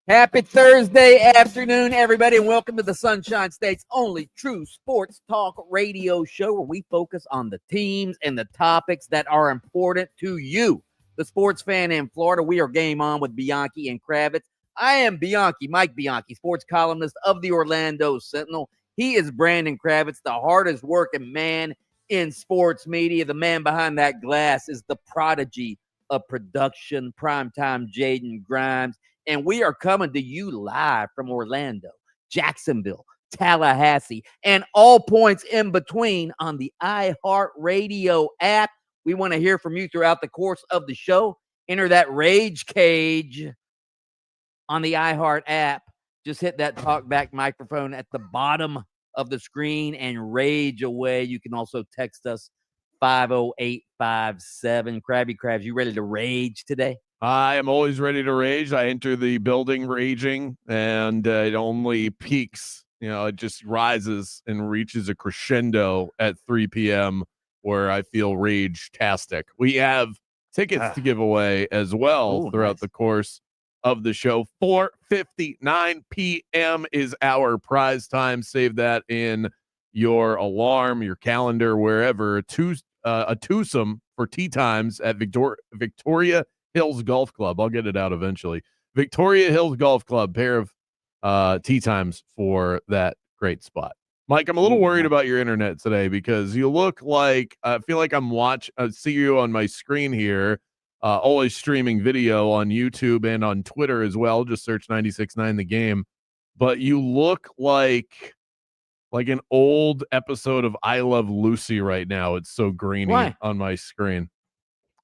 Happy Thursday afternoon, everybody, and welcome to the Sunshine State's only true sports talk radio show where we focus on the teams and the topics that are important to you, the sports fan in Florida. We are game on with Bianchi and Kravitz. I am Bianchi, Mike Bianchi, sports columnist of the Orlando Sentinel. He is Brandon Kravitz, the hardest working man in sports media. The man behind that glass is the prodigy of production, primetime Jaden Grimes. And we are coming to you live from Orlando, Jacksonville, Tallahassee, and all points in between on the iHeartRadio app. We want to hear from you throughout the course of the show. Enter that rage cage on the iHeart app. Just hit that talkback microphone at the bottom of the screen and rage away. You can also text us 50857. Krabby Krabs, you ready to rage today? I am always ready to rage. I enter the building raging, and it only peaks. It just rises and reaches a crescendo at 3 p.m. where I feel rage-tastic. We have tickets to give away as well throughout the course of the show. 4:59 p.m. is our prize time. Save that in your alarm, your calendar, wherever. A twosome for tea times at Victoria Hills Golf Club. I'll get it out eventually. Victoria Hills Golf Club, pair of tee times for that great spot. Mike, I'm a little worried about your internet today because you look like I feel like I see you on my screen here, always streaming video on YouTube and on Twitter as well. Just search 96.9 The Game. But you look like an old episode of I Love Lucy right now. It's so grainy on my screen.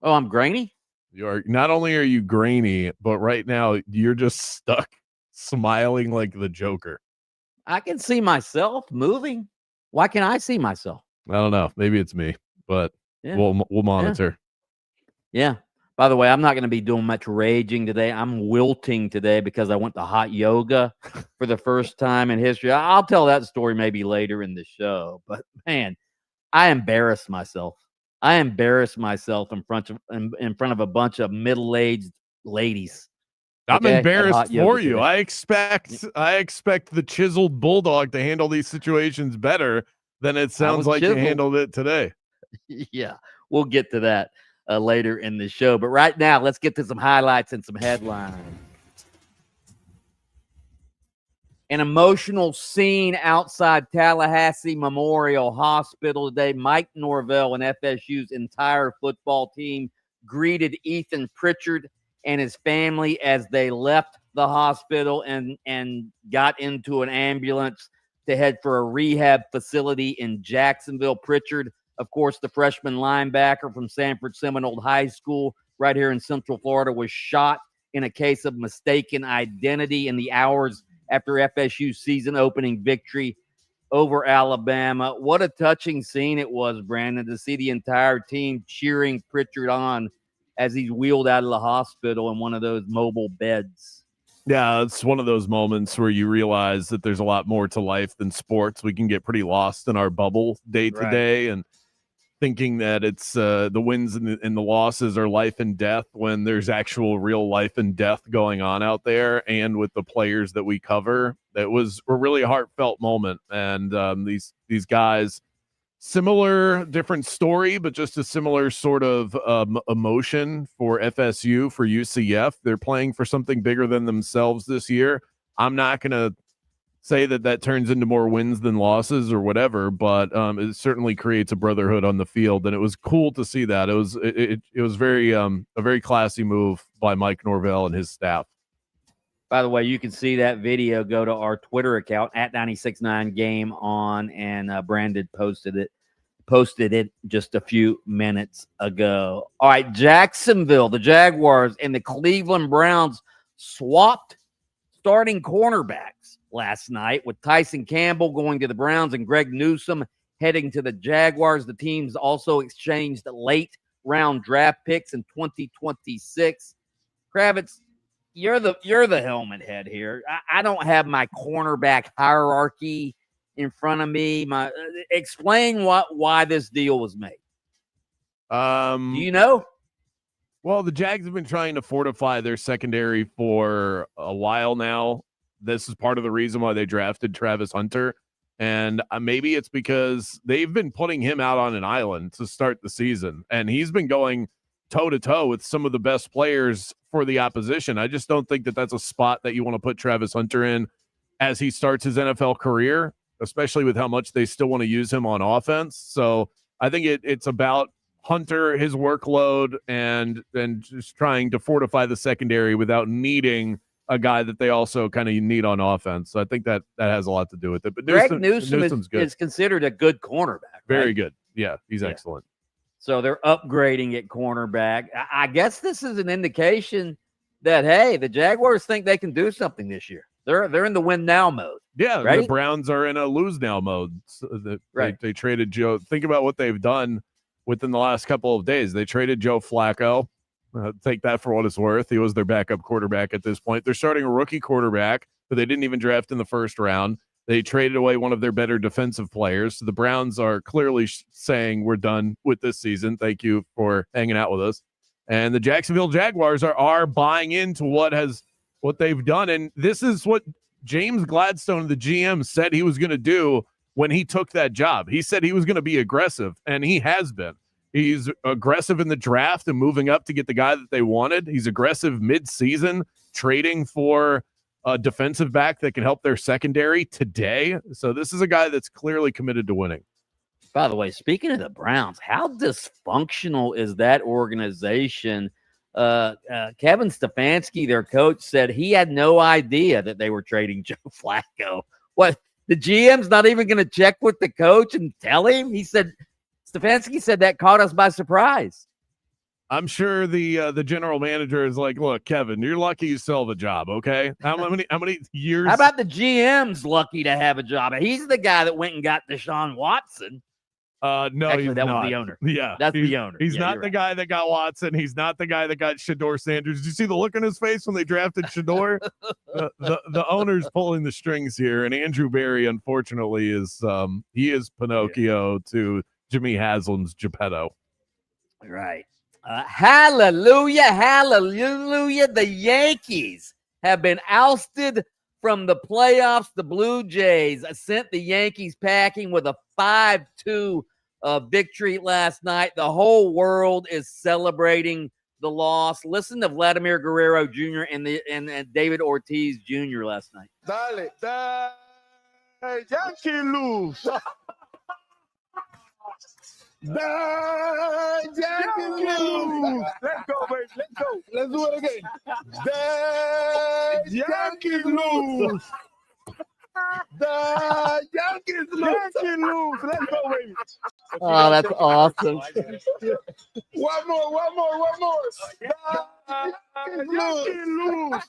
Oh, I'm grainy? Not only are you grainy, but right now you're just stuck smiling like the Joker. I can see myself moving. Why can't I see myself? I don't know. Maybe it's me, but we'll monitor. Yeah. By the way, I'm not going to be doing much raging today. I'm wilting today because I went to hot yoga for the first time in history. I'll tell that story maybe later in the show. But man, I embarrassed myself. I embarrassed myself in front of a bunch of middle-aged ladies. I'm embarrassed for you. Today. I expect the chiseled bulldog to handle these situations better than it sounds like you handled it today. Yeah, we'll get to that later in the show. But right now, let's get to some highlights and some headlines. An emotional scene outside Tallahassee Memorial Hospital today. Mike Norvell and FSU's entire football team greeted Ethan Pritchard and his family as they left the hospital and got into an ambulance to head for a rehab facility in Jacksonville. Pritchard, of course, the freshman linebacker from Sanford Seminole High School right here in Central Florida, was shot in a case of mistaken identity in the hours after FSU's season-opening victory over Alabama. What a touching scene it was, Brandon, to see the entire team cheering Pritchard on as he's wheeled out of the hospital in one of those mobile beds. Yeah, it's one of those moments where you realize that there's a lot more to life than sports. We can get pretty lost in our bubble day to day and thinking that it's the wins and the losses are life and death when there's actual real life and death going on out there. And with the players that we cover, it was a really heartfelt moment. And these guys, similar, different story, but just a similar sort of emotion for FSU, for UCF. They're playing for something bigger than themselves this year. I'm not going to say that turns into more wins than losses or whatever, but it certainly creates a brotherhood on the field, and it was cool to see that. It was very a very classy move by Mike Norvell and his staff. By the way, you can see that video. Go to our Twitter account at 96.9 Game On, and Brandon posted it just a few minutes ago. All right, Jacksonville, the Jaguars, and the Cleveland Browns swapped starting cornerbacks last night, with Tyson Campbell going to the Browns and Greg Newsome heading to the Jaguars. The teams also exchanged late round draft picks in 2026. Kravitz, you're the helmet head here. I don't have my cornerback hierarchy in front of me. Explain why this deal was made. Do you know? Well, the Jags have been trying to fortify their secondary for a while now. This is part of the reason why they drafted Travis Hunter. And maybe it's because they've been putting him out on an island to start the season. And he's been going toe-to-toe with some of the best players for the opposition. I just don't think that that's a spot that you want to put Travis Hunter in as he starts his NFL career, especially with how much they still want to use him on offense. So I think it's about Hunter, his workload, and just trying to fortify the secondary without needing a guy that they also kind of need on offense. So I think that has a lot to do with it. But Greg Newsome is considered a good cornerback. Very right? good. Yeah, he's excellent. So they're upgrading at cornerback. I guess this is an indication that, hey, the Jaguars think they can do something this year. They're in the win now mode. Yeah, right? The Browns are in a lose now mode. So Right. They traded Joe. Think about what they've done within the last couple of days. They traded Joe Flacco. Take that for what it's worth. He was their backup quarterback at this point. They're starting a rookie quarterback who they didn't even draft in the first round. They traded away one of their better defensive players. So the Browns are clearly saying we're done with this season. Thank you for hanging out with us. And the Jacksonville Jaguars are buying into what they've done. And this is what James Gladstone, the GM, said he was going to do when he took that job. He said he was going to be aggressive, and he has been. He's aggressive in the draft and moving up to get the guy that they wanted. He's aggressive mid-season, trading for a defensive back that can help their secondary today. So this is a guy that's clearly committed to winning. By the way, speaking of the Browns, how dysfunctional is that organization? Kevin Stefanski, their coach, said he had no idea that they were trading Joe Flacco. What? The GM's not even going to check with the coach and tell him? He said, Stefanski said that caught us by surprise. I'm sure the general manager is like, look, Kevin, you're lucky you still have a job, okay? How many years? How about the GM's lucky to have a job? He's the guy that went and got Deshaun Watson. No, actually, he's that not. was the owner. Yeah, that's the owner. He's not the guy that got Watson. He's not the guy that got Shador Sanders. Did you see the look on his face when they drafted Shador? The owner's pulling the strings here, and Andrew Berry, unfortunately, is Pinocchio to Jimmy Haslam's Geppetto. Right. Hallelujah, hallelujah. The Yankees have been ousted from the playoffs. The Blue Jays sent the Yankees packing with a 5-2 victory last night. The whole world is celebrating the loss. Listen to Vladimir Guerrero Jr. and David Ortiz Jr. last night. Dale, Yankee lose. The Yankee lose. Let's go, baby. Let's go. Let's do it again. The Yankees lose. The Yankees lose. Yankees lose. Let's go, baby. Oh, that's awesome. One more. The Yankees lose.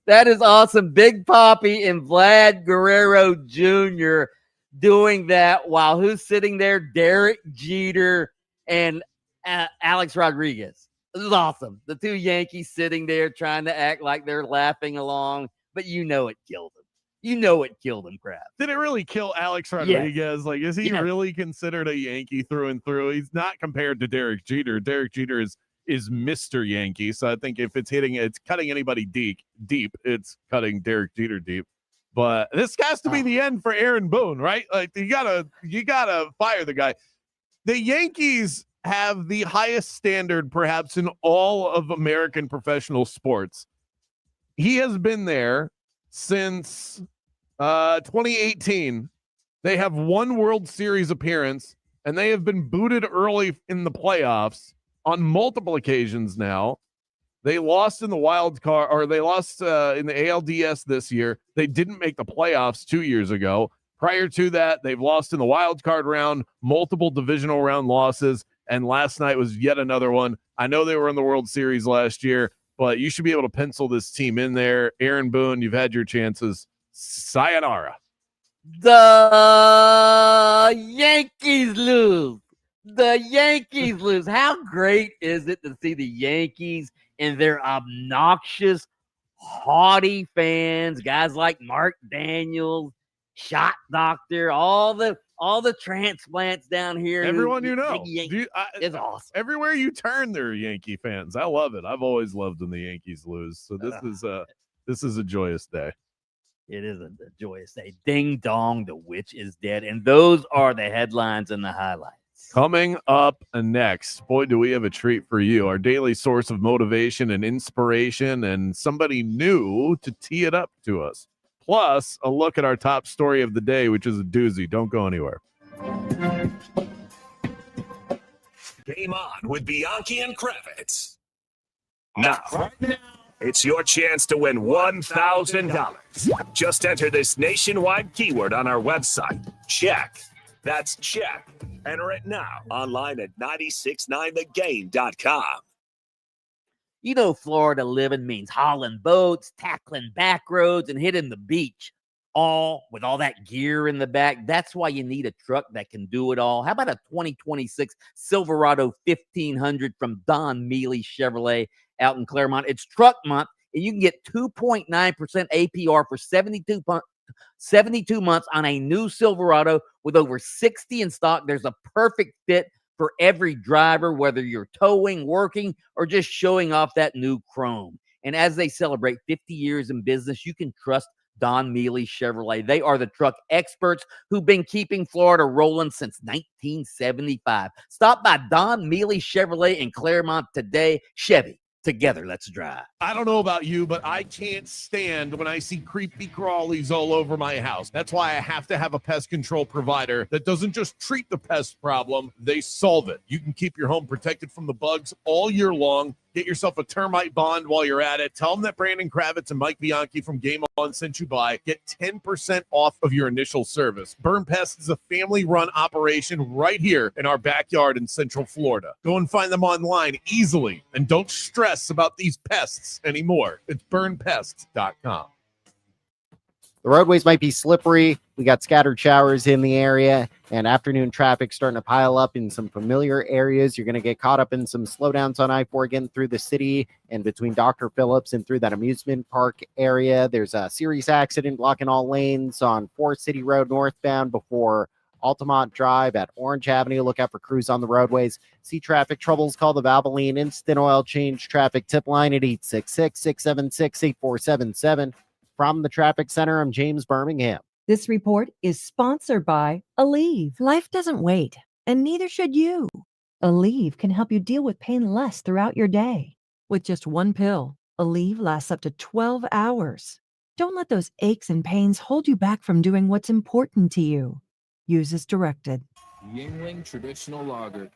That is awesome. Big Papi and Vlad Guerrero Jr. doing that while who's sitting there? Derek Jeter and Alex Rodriguez. This is awesome. The two Yankees sitting there trying to act like they're laughing along, but you know it killed them. You know it killed him, crap. Did it really kill Alex Rodriguez? Yes. Like, is he really considered a Yankee through and through? He's not compared to Derek Jeter. Derek Jeter is Mr. Yankee. So I think if it's cutting anybody deep, it's cutting Derek Jeter deep. But this has to be the end for Aaron Boone, right? Like you gotta fire the guy. The Yankees have the highest standard perhaps in all of American professional sports. He has been there since 2018. They have one World Series appearance, and they have been booted early in the playoffs on multiple occasions now. They lost in the wild card, or they lost in the ALDS this year. They didn't make the playoffs 2 years ago. Prior to that, they've lost in the wild card round, multiple divisional round losses, and last night was yet another one. I know they were in the World Series last year, but you should be able to pencil this team in there. Aaron Boone, you've had your chances. Sayonara. The Yankees lose. The Yankees lose. How great is it to see the Yankees and their obnoxious, haughty fans, guys like Mark Daniels, Shot Doctor, all the all the transplants down here. Everyone you know. It's awesome. Everywhere you turn, there are Yankee fans. I love it. I've always loved when the Yankees lose. So this is a joyous day. It is a joyous day. Ding dong, the witch is dead. And those are the headlines and the highlights. Coming up next, boy, do we have a treat for you. Our daily source of motivation and inspiration, and somebody new to tee it up to us. Plus, a look at our top story of the day, which is a doozy. Don't go anywhere. Game on with Bianchi and Kravitz. Now, it's your chance to win $1,000. Just enter this nationwide keyword on our website. Check. That's check. Enter it now online at 969thegame.com. You know, Florida living means hauling boats, tackling back roads, and hitting the beach, all with all that gear in the back. That's why you need a truck that can do it all. How about a 2026 Silverado 1500 from Don Mealy Chevrolet out in Claremont? It's truck month, and you can get 2.9% APR for 72 months on a new Silverado with over 60 in stock. There's a perfect fit for every driver, whether you're towing, working, or just showing off that new chrome. And as they celebrate 50 years in business, you can trust Don Mealy Chevrolet. They are the truck experts who've been keeping Florida rolling since 1975. Stop by Don Mealy Chevrolet in Claremont today. Chevy. Together, let's drive. I don't know about you, but I can't stand when I see creepy crawlies all over my house. That's why I have to have a pest control provider that doesn't just treat the pest problem, they solve it. You can keep your home protected from the bugs all year long. Get yourself a termite bond while you're at it. Tell them that Brandon Kravitz and Mike Bianchi from Game On sent you by. Get 10% off of your initial service. Burn Pest is a family-run operation right here in our backyard in Central Florida. Go and find them online easily, and don't stress about these pests anymore. It's burnpest.com. The roadways might be slippery. We got scattered showers in the area, and afternoon traffic starting to pile up in some familiar areas. You're going to get caught up in some slowdowns on I-4 getting through the city and between Dr. Phillips and through that amusement park area. There's a serious accident blocking all lanes on 4 City Road northbound before Altamont Drive at Orange Avenue. Look out for crews on the roadways. See traffic troubles, call the Valvoline Instant Oil Change Traffic Tip Line at 866-676-8477. From the Traffic Center, I'm James Birmingham. This report is sponsored by Aleve. Life doesn't wait, and neither should you. Aleve can help you deal with pain less throughout your day. With just one pill, Aleve lasts up to 12 hours. Don't let those aches and pains hold you back from doing what's important to you. Use as directed. Yingling Traditional Lager.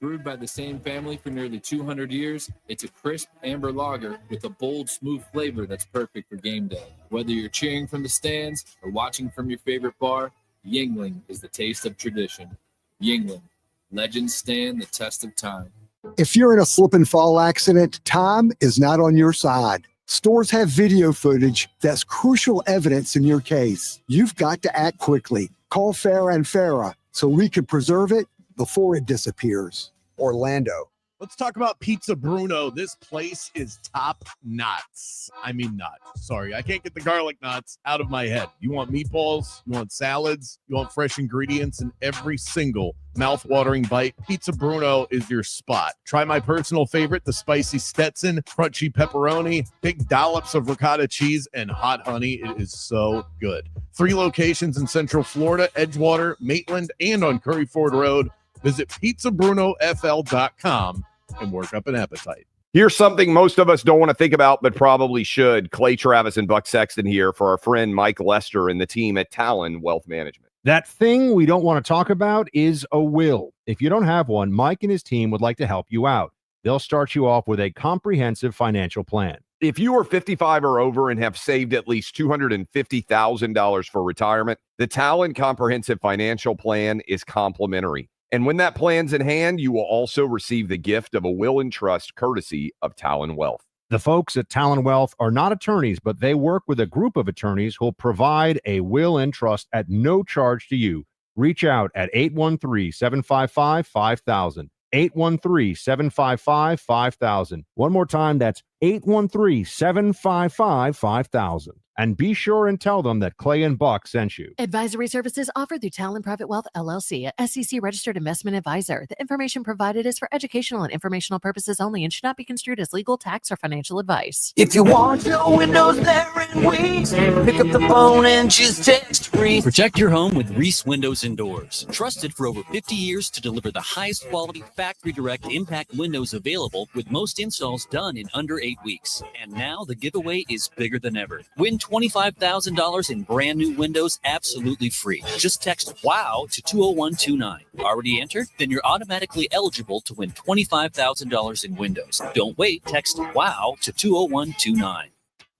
Brewed by the same family for nearly 200 years, it's a crisp amber lager with a bold, smooth flavor that's perfect for game day. Whether you're cheering from the stands or watching from your favorite bar, Yingling is the taste of tradition. Yingling. Legends stand the test of time. If you're in a slip and fall accident, time is not on your side. Stores have video footage that's crucial evidence in your case. You've got to act quickly. Call Farah and Farah so we can preserve it before it disappears. Orlando. Let's talk about Pizza Bruno. This place is top nuts. I mean nuts. Sorry, I can't get the garlic nuts out of my head. You want meatballs, you want salads, you want fresh ingredients in every single mouth-watering bite. Pizza Bruno is your spot. Try my personal favorite, the spicy Stetson, crunchy pepperoni, big dollops of ricotta cheese, and hot honey. It is so good. 3 locations in Central Florida, Edgewater, Maitland, and on Curry Ford Road. Visit PizzaBrunoFL.com and work up an appetite. Here's something most of us don't want to think about, but probably should. Clay Travis and Buck Sexton here for our friend Mike Lester and the team at Talon Wealth Management. That thing we don't want to talk about is a will. If you don't have one, Mike and his team would like to help you out. They'll start you off with a comprehensive financial plan. If you are 55 or over and have saved at least $250,000 for retirement, the Talon Comprehensive Financial Plan is complimentary. And when that plan's in hand, you will also receive the gift of a will and trust courtesy of Talon Wealth. The folks at Talon Wealth are not attorneys, but they work with a group of attorneys who'll provide a will and trust at no charge to you. Reach out at 813-755-5000. 813-755-5000. One more time, that's 813-755-5000. And be sure and tell them that Clay and Buck sent you. Advisory services offered through Talon Private Wealth LLC, a SEC registered investment advisor. The information provided is for educational and informational purposes only and should not be construed as legal, tax, or financial advice. If you want your windows there and wait, pick up the phone and just text Reese. Protect your home with Reese Windows and Doors. Trusted for over 50 years to deliver the highest quality factory direct impact windows available, with most installs done in under 8 weeks. And now the giveaway is bigger than ever. Win $25,000 in brand new windows absolutely free. Just text WOW to 20129. Already entered? Then you're automatically eligible to win $25,000 in windows. Don't wait. Text WOW to 20129.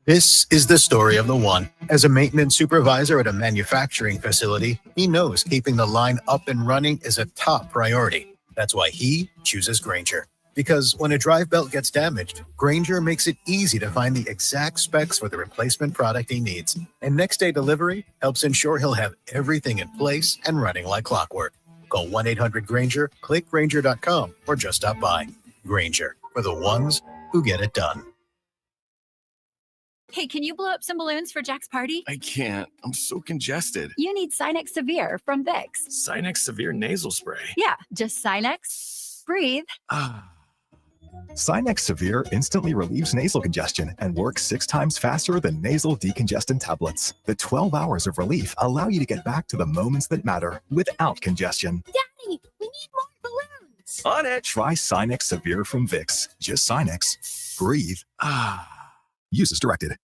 This is the story of the one. As a maintenance supervisor at a manufacturing facility, he knows keeping the line up and running is a top priority. That's why he chooses Grainger. Because when a drive belt gets damaged, Grainger makes it easy to find the exact specs for the replacement product he needs. And next day delivery helps ensure he'll have everything in place and running like clockwork. Call 1-800-GRAINGER, click Grainger.com, or just stop by. Grainger, for the ones who get it done. Hey, can you blow up some balloons for Jack's party? I can't. I'm so congested. You need Sinex Severe from Vicks. Sinex Severe Nasal Spray. Yeah, just Sinex. Breathe. Sinex Severe instantly relieves nasal congestion and works 6 times faster than nasal decongestant tablets. The 12 hours of relief allow you to get back to the moments that matter without congestion. Daddy, we need more balloons. On it. Try Sinex Severe from Vicks. Just Sinex. Breathe. Use as directed.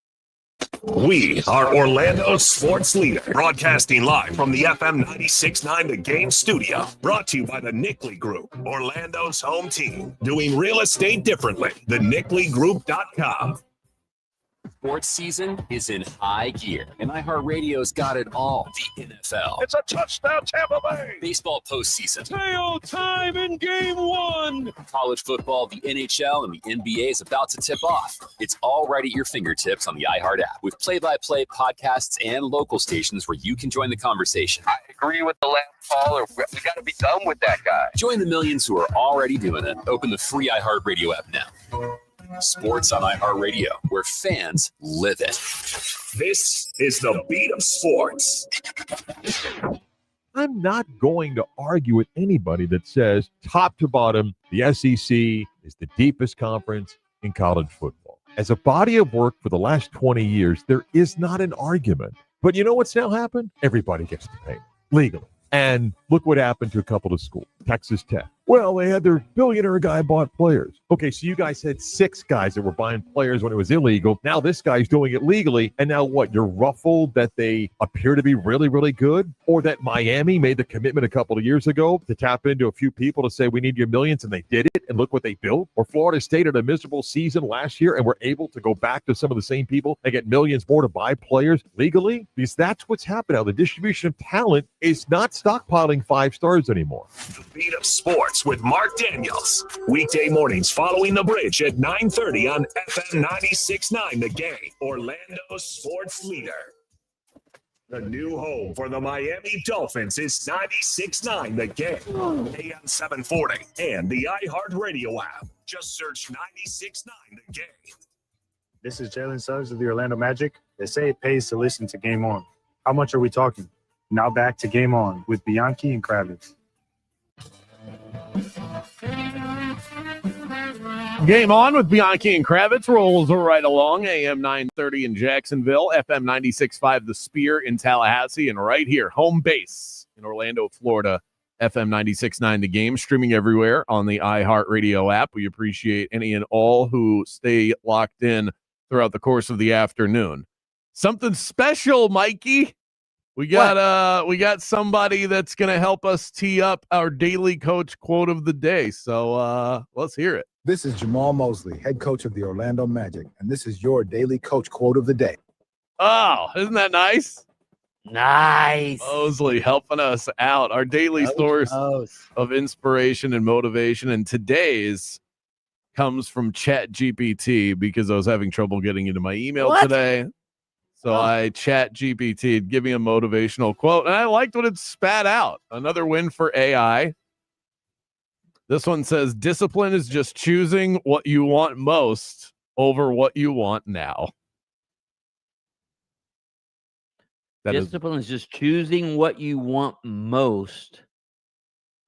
We are Orlando's sports leader, broadcasting live from the FM 96.9 The Game studio. Brought to you by the Nickley Group, Orlando's home team. Doing real estate differently. TheNickleyGroup.com. Sports season is in high gear, and iHeartRadio's got it all. The NFL. It's a touchdown, Tampa Bay. Baseball postseason. Tail time in game 1. College football, the NHL, and the NBA is about to tip off. It's all right at your fingertips on the iHeart app, with play-by-play podcasts and local stations where you can join the conversation. I agree with the last caller. We got to be done with that guy. Join the millions who are already doing it. Open the free iHeartRadio app now. Sports on iHeartRadio, where fans live it. This is the beat of sports. I'm not going to argue with anybody that says top to bottom, the SEC is the deepest conference in college football. As a body of work for the last 20 years, there is not an argument. But you know what's now happened? Everybody gets to pay legally. And look what happened to a couple of schools. Texas Tech. Well, they had their billionaire guy bought players. Okay, so you guys had 6 guys that were buying players when it was illegal. Now this guy's doing it legally. And now what? You're ruffled that they appear to be really, really good? Or that Miami made the commitment a couple of years ago to tap into a few people to say, we need your millions, and they did it, and look what they built? Or Florida State had a miserable season last year and were able to go back to some of the same people and get millions more to buy players legally? Because that's what's happened now. The distribution of talent is not stockpiling 5 stars anymore. The beat of sports with Mark Daniels. Weekday mornings following the bridge at 9:30 on FM 96.9 The Game, Orlando's sports leader. The new home for the Miami Dolphins is 96.9 The Game, AM 740, and the iHeartRadio app. Just search 96.9 The Game. This is Jalen Suggs of the Orlando Magic. They say it pays to listen to Game On. How much are we talking? Now back to Game On with Bianchi and Kravitz. Game On with Bianchi and Kravitz rolls right along. AM 930 in Jacksonville, FM 96.5 The Spear in Tallahassee, and right here, home base in Orlando, Florida, FM 96.9 The Game, streaming everywhere on the iHeartRadio app. We appreciate any and all who stay locked in throughout the course of the afternoon. Something special, Mikey. We got somebody that's going to help us tee up our daily coach quote of the day. So let's hear it. This is Jamal Mosley, head coach of the Orlando Magic, and this is your daily coach quote of the day. Oh, isn't that nice? Nice. Mosley helping us out. Our daily source of inspiration and motivation. And today's comes from ChatGPT because I was having trouble getting into my email today. So I chat GPT, give me a motivational quote, and I liked what it spat out. Another win for AI. This one says, discipline is just choosing what you want most over what you want now. Discipline is just choosing what you want most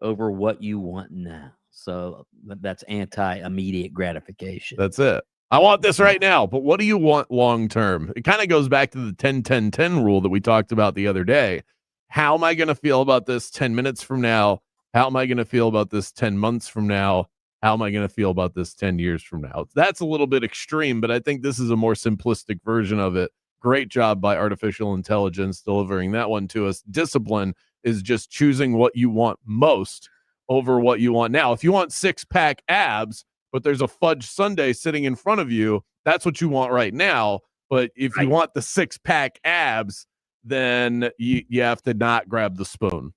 over what you want now. So that's anti-immediate gratification. That's it. I want this right now, but what do you want long term? It kind of goes back to the 10-10-10 rule that we talked about the other day. How am I going to feel about this 10 minutes from now? How am I going to feel about this 10 months from now? How am I going to feel about this 10 years from now? That's a little bit extreme, but I think this is a more simplistic version of it. Great job by artificial intelligence delivering that one to us. Discipline is just choosing what you want most over what you want now. If you want six-pack abs, but there's a fudge sundae sitting in front of you, that's what you want right now. But if you want the six-pack abs, then you have to not grab the spoon,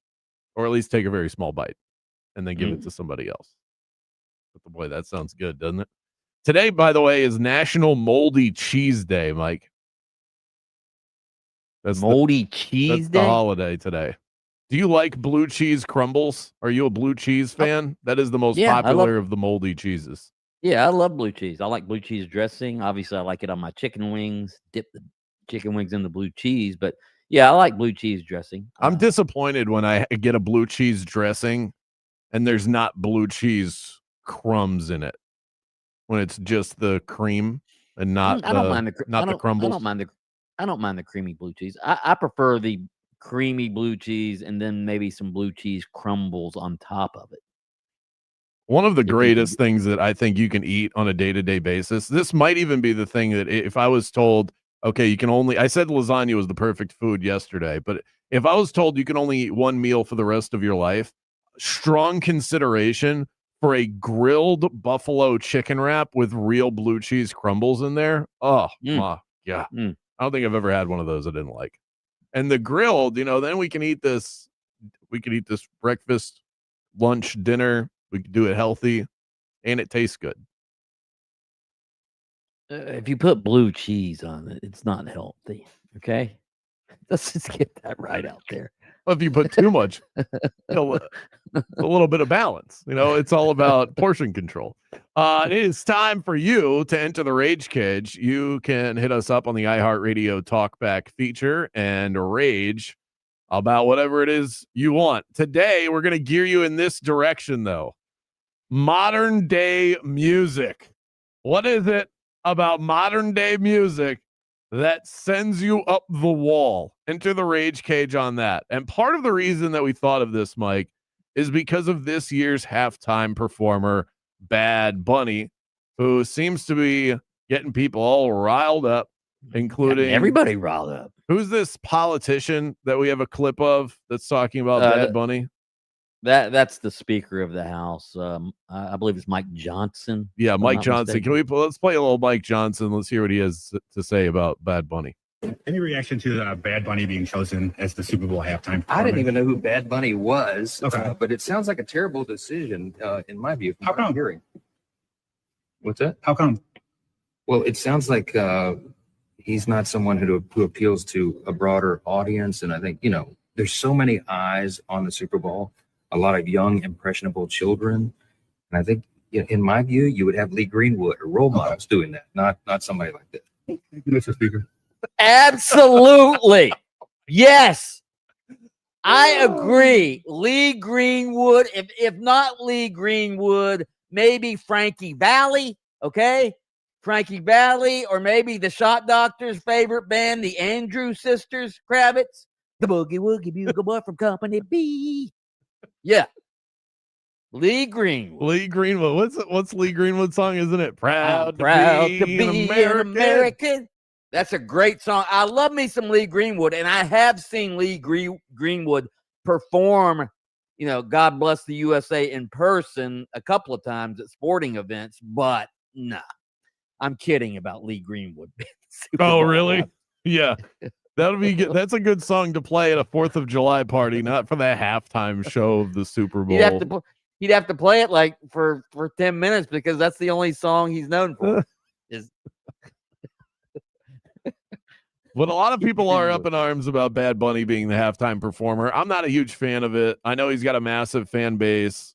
or at least take a very small bite and then give it to somebody else. But boy, that sounds good, doesn't it? Today, by the way, is National Moldy Cheese Day, Mike. That's Cheese Day? The holiday today. Do you like blue cheese crumbles? Are you a blue cheese fan? That is the most popular of the moldy cheeses. Yeah, I love blue cheese. I like blue cheese dressing. Obviously, I like it on my chicken wings. Dip the chicken wings in the blue cheese. But yeah, I like blue cheese dressing. I'm disappointed when I get a blue cheese dressing and there's not blue cheese crumbs in it. When it's just the cream and not the crumbles. I don't mind the creamy blue cheese. I prefer the creamy blue cheese and then maybe some blue cheese crumbles on top of it. One of the greatest things that I think you can eat on a day-to-day basis. This might even be the thing that if I was told, okay, you can only, I said lasagna was the perfect food yesterday, but if I was told you can only eat one meal for the rest of your life, strong consideration for a grilled buffalo chicken wrap with real blue cheese crumbles in there. Oh, yeah. I don't think I've ever had one of those I didn't like. And the grilled, then we can eat this. We can eat this breakfast, lunch, dinner. We can do it healthy, and it tastes good. If you put blue cheese on it, it's not healthy. Okay, let's just get that right out there. Well, if you put too much, a little bit of balance. It's all about portion control. It is time for you to enter the Rage Cage. You can hit us up on the iHeartRadio Talkback feature and rage about whatever it is you want. Today, we're going to gear you in this direction, though. Modern day music. What is it about modern day music that sends you up the wall? Enter the Rage Cage on that. And part of the reason that we thought of this, Mike, is because of this year's halftime performer, Bad Bunny, who seems to be getting people all riled up, including everybody riled up. Who's this politician that we have a clip of that's talking about Bad Bunny? That's the Speaker of the House. I believe it's Mike Johnson. Yeah, Mike Johnson. Let's play a little Mike Johnson. Let's hear what he has to say about Bad Bunny. Any reaction to Bad Bunny being chosen as the Super Bowl halftime? I didn't even know who Bad Bunny was. Okay. But it sounds like a terrible decision, in my view. How come? Hearing. What's that? How come? Well, it sounds like he's not someone who appeals to a broader audience. And I think, there's so many eyes on the Super Bowl, a lot of young, impressionable children. And I think, in my view, you would have Lee Greenwood or role models doing that, not somebody like that. Mr. Speaker. Absolutely. Yes. I agree. Lee Greenwood, if not Lee Greenwood, maybe Frankie Valli, okay? Frankie Valli, or maybe the Shot Doctor's favorite band, the Andrew Sisters, Kravitz, the Boogie Woogie Bugle Boy from Company B. Yeah. Lee Greenwood. Lee Greenwood. What's Lee Greenwood's song, isn't it? Proud to be an American. That's a great song. I love me some Lee Greenwood, and I have seen Lee Greenwood perform, God Bless the USA in person a couple of times at sporting events, but nah, I'm kidding about Lee Greenwood. Oh, really? Yeah. That'll be good. That's a good song to play at a 4th of July party, not for the halftime show of the Super Bowl. He'd have to play it like for 10 minutes because that's the only song he's known for. But a lot of people are up in arms about Bad Bunny being the halftime performer. I'm not a huge fan of it. I know he's got a massive fan base.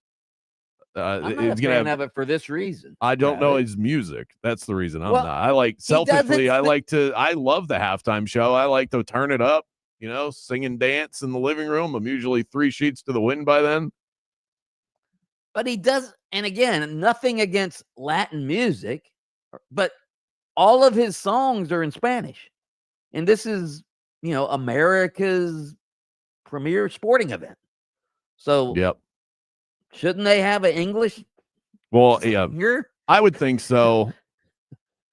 I'm not a fan of it for this reason. I don't know his music. That's the reason I'm not. I like selfishly. I love the halftime show. I like to turn it up. sing and dance in the living room. I'm usually 3 sheets to the wind by then. But he does, and again, nothing against Latin music, but all of his songs are in Spanish. And this is, America's premier sporting event. So Yep. Shouldn't they have an English? Well, yeah, here? I would think so.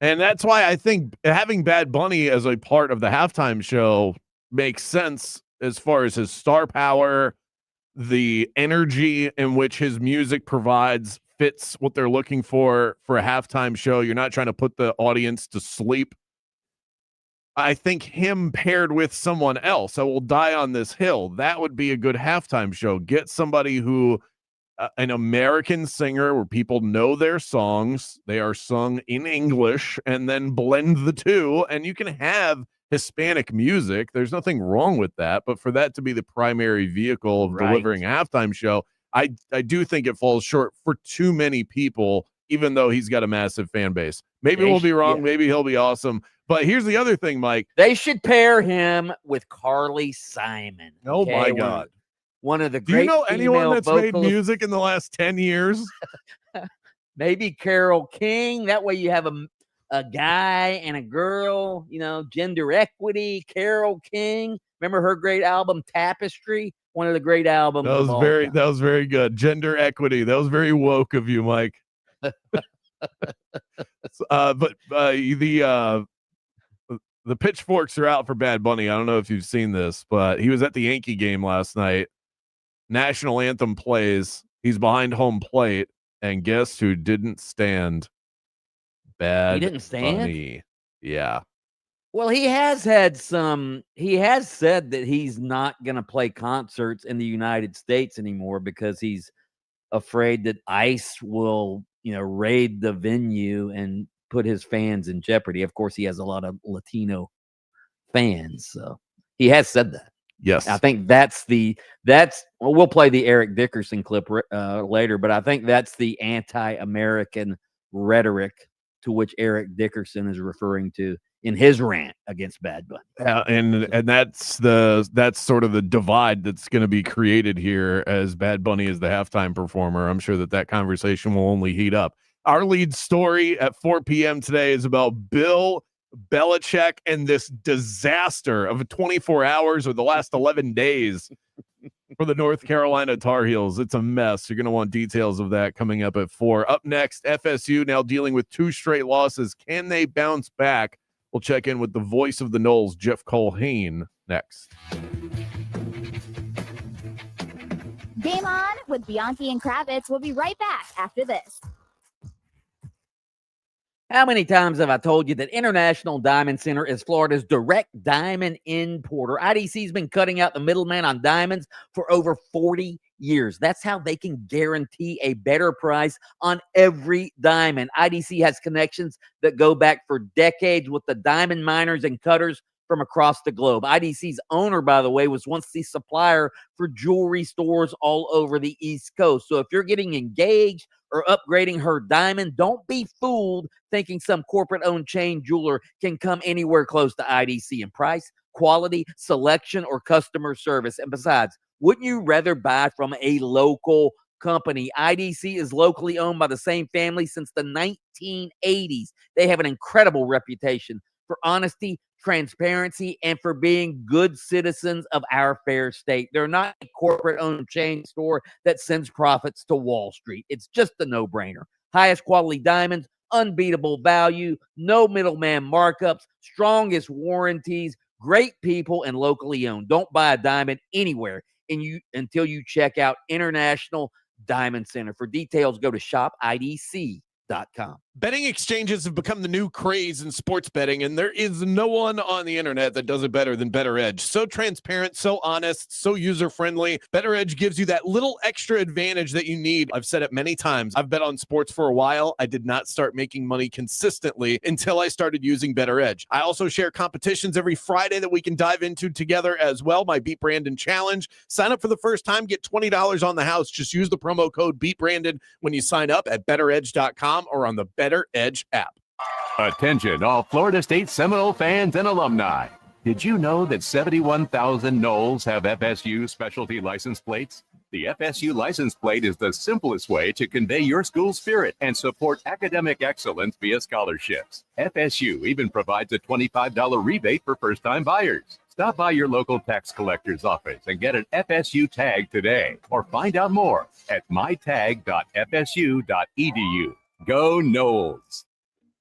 And that's why I think having Bad Bunny as a part of the halftime show makes sense as far as his star power, the energy in which his music provides fits what they're looking for a halftime show. You're not trying to put the audience to sleep. I think him paired with someone else, I will die on this hill. That would be a good halftime show. Get somebody who, an American singer where people know their songs, they are sung in English, and then blend the two, and you can have Hispanic music. There's nothing wrong with that, but for that to be the primary vehicle of delivering a halftime show, I do think it falls short for too many people, even though he's got a massive fan base. Maybe we'll be wrong. Maybe he'll be awesome. But here's the other thing, Mike. They should pair him with Carly Simon. Oh, my God. One of the Do great you know anyone that's made vocalists. music in the last 10 years? Maybe Carole King. That way you have a guy and a girl, gender equity. Carole King. Remember her great album, Tapestry? One of the great albums. That was very good. Gender equity. That was very woke of you, Mike. But the pitchforks are out for Bad Bunny. I don't know if you've seen this, but he was at the Yankee game last night. National anthem plays. He's behind home plate, and guess who didn't stand? Bad He didn't stand? Bunny. Yeah. Well, he has said that he's not going to play concerts in the United States anymore because he's afraid that ICE will, raid the venue and put his fans in jeopardy. Of course, he has a lot of Latino fans, so he has said that. Yes. I think we'll play the Eric Dickerson clip later, but I think that's the anti-American rhetoric to which Eric Dickerson is referring to in his rant against Bad Bunny. And that's sort of the divide that's going to be created here as Bad Bunny is the halftime performer. I'm sure that conversation will only heat up. Our lead story at 4 p.m. today is about Bill Belichick and this disaster of 24 hours or the last 11 days for the North Carolina Tar Heels. It's a mess. You're going to want details of that coming up at 4. Up next, FSU now dealing with 2 straight losses. Can they bounce back? We'll check in with the voice of the Noles, Jeff Culhane, next. Game On with Bianchi and Kravitz. We'll be right back after this. How many times have I told you that International Diamond Center is Florida's direct diamond importer? IDC's been cutting out the middleman on diamonds for over 40 years. That's how they can guarantee a better price on every diamond. IDC has connections that go back for decades with the diamond miners and cutters from across the globe. IDC's owner, by the way, was once the supplier for jewelry stores all over the East Coast. So if you're getting engaged or upgrading her diamond, don't be fooled thinking some corporate-owned chain jeweler can come anywhere close to IDC in price, quality, selection, or customer service. And besides, wouldn't you rather buy from a local company? IDC is locally owned by the same family since the 1980s. They have an incredible reputation for honesty, transparency, and for being good citizens of our fair state. They're not a corporate-owned chain store that sends profits to Wall Street. It's just a no-brainer. Highest quality diamonds, unbeatable value, no middleman markups, strongest warranties, great people, and locally owned. Don't buy a diamond anywhere until you check out International Diamond Center. For details, go to shopidc.com. Betting exchanges have become the new craze in sports betting, and there is no one on the internet that does it better than BetterEdge. So transparent, so honest, so user-friendly. BetterEdge gives you that little extra advantage that you need. I've said it many times. I've bet on sports for a while. I did not start making money consistently until I started using BetterEdge. I also share competitions every Friday that we can dive into together as well. My Beat Brandon Challenge. Sign up for the first time, get $20 on the house. Just use the promo code BeatBrandon when you sign up at BetterEdge.com or on the BetterEdge app. Attention, all Florida State Seminole fans and alumni. Did you know that 71,000 Knowles have FSU specialty license plates? The FSU license plate is the simplest way to convey your school spirit and support academic excellence via scholarships. FSU even provides a $25 rebate for first-time buyers. Stop by your local tax collector's office and get an FSU tag today, or find out more at mytag.fsu.edu. Go Knowles!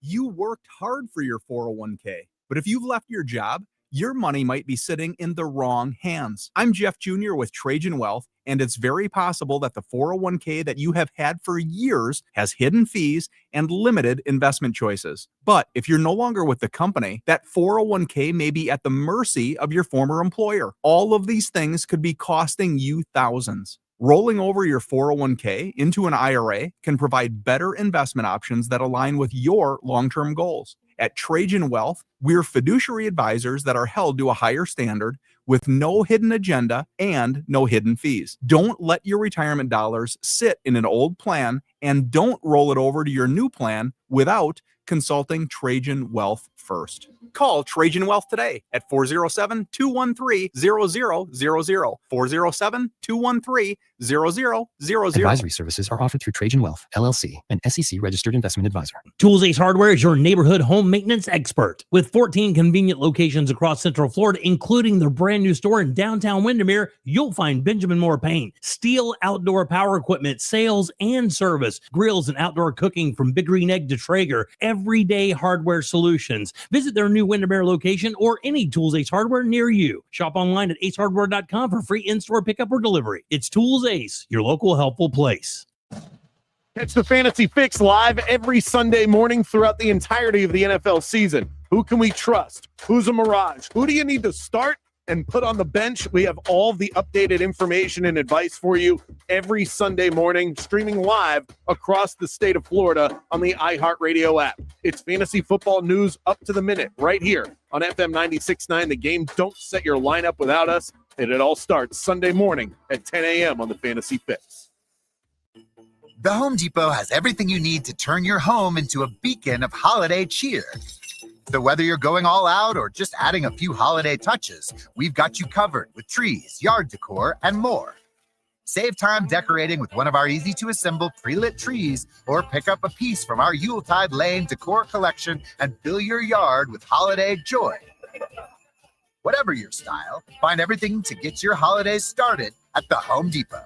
You worked hard for your 401k, but if you've left your job, your money might be sitting in the wrong hands. I'm Jeff Jr. with Trajan Wealth, and it's very possible that the 401k that you have had for years has hidden fees and limited investment choices. But if you're no longer with the company, that 401k may be at the mercy of your former employer. All of these things could be costing you thousands. Rolling over your 401k into an IRA can provide better investment options that align with your long-term goals. At Trajan Wealth, we're fiduciary advisors that are held to a higher standard with no hidden agenda and no hidden fees. Don't let your retirement dollars sit in an old plan, and don't roll it over to your new plan without consulting Trajan Wealth first. Call Trajan Wealth today at 407-213-0000, 407-213-0000. Advisory services are offered through Trajan Wealth, LLC, an SEC registered investment advisor. Tools Ace Hardware is your neighborhood home maintenance expert. With 14 convenient locations across Central Florida, including their brand new store in downtown Windermere, you'll find Benjamin Moore Paint, steel outdoor power equipment, sales and service, grills and outdoor cooking from Big Green Egg to Traeger, everyday hardware solutions. Visit their new Windermere location or any Tools Ace Hardware near you. Shop online at acehardware.com for free in-store pickup or delivery. It's Tools Ace, your local helpful place. Catch the Fantasy Fix live every Sunday morning throughout the entirety of the NFL season. Who can we trust? Who's a mirage? Who do you need to start and put on the bench? We have all the updated information and advice for you every Sunday morning, streaming live across the state of Florida on the iHeartRadio app. It's fantasy football news up to the minute right here on FM 96.9 The Game. Don't set your lineup without us, and it all starts Sunday morning at 10 a.m. on the Fantasy Fix. The Home Depot has everything you need to turn your home into a beacon of holiday cheer. So whether you're going all out or just adding a few holiday touches, we've got you covered with trees, yard decor, and more. Save time decorating with one of our easy-to-assemble pre-lit trees, or pick up a piece from our Yuletide Lane decor collection and fill your yard with holiday joy. Whatever your style, find everything to get your holidays started at the Home Depot.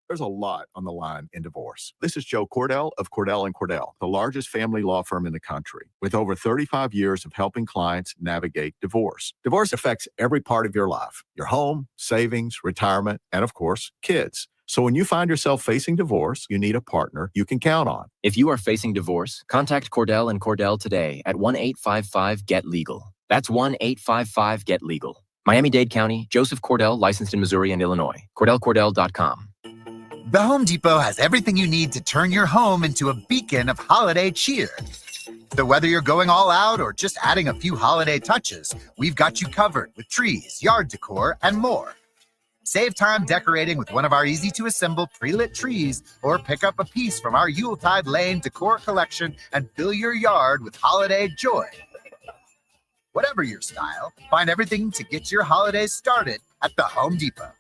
There's a lot on the line in divorce. This is Joe Cordell of Cordell & Cordell, the largest family law firm in the country, with over 35 years of helping clients navigate divorce. Divorce affects every part of your life: your home, savings, retirement, and of course, kids. So when you find yourself facing divorce, you need a partner you can count on. If you are facing divorce, contact Cordell & Cordell today at 1-855-GET-LEGAL. That's 1-855-GET-LEGAL. Miami-Dade County, Joseph Cordell, licensed in Missouri and Illinois. CordellCordell.com. The Home Depot has everything you need to turn your home into a beacon of holiday cheer. So whether you're going all out or just adding a few holiday touches, we've got you covered with trees, yard decor, and more. Save time decorating with one of our easy-to-assemble pre-lit trees, or pick up a piece from our Yuletide Lane decor collection and fill your yard with holiday joy. Whatever your style, find everything to get your holidays started at the Home Depot.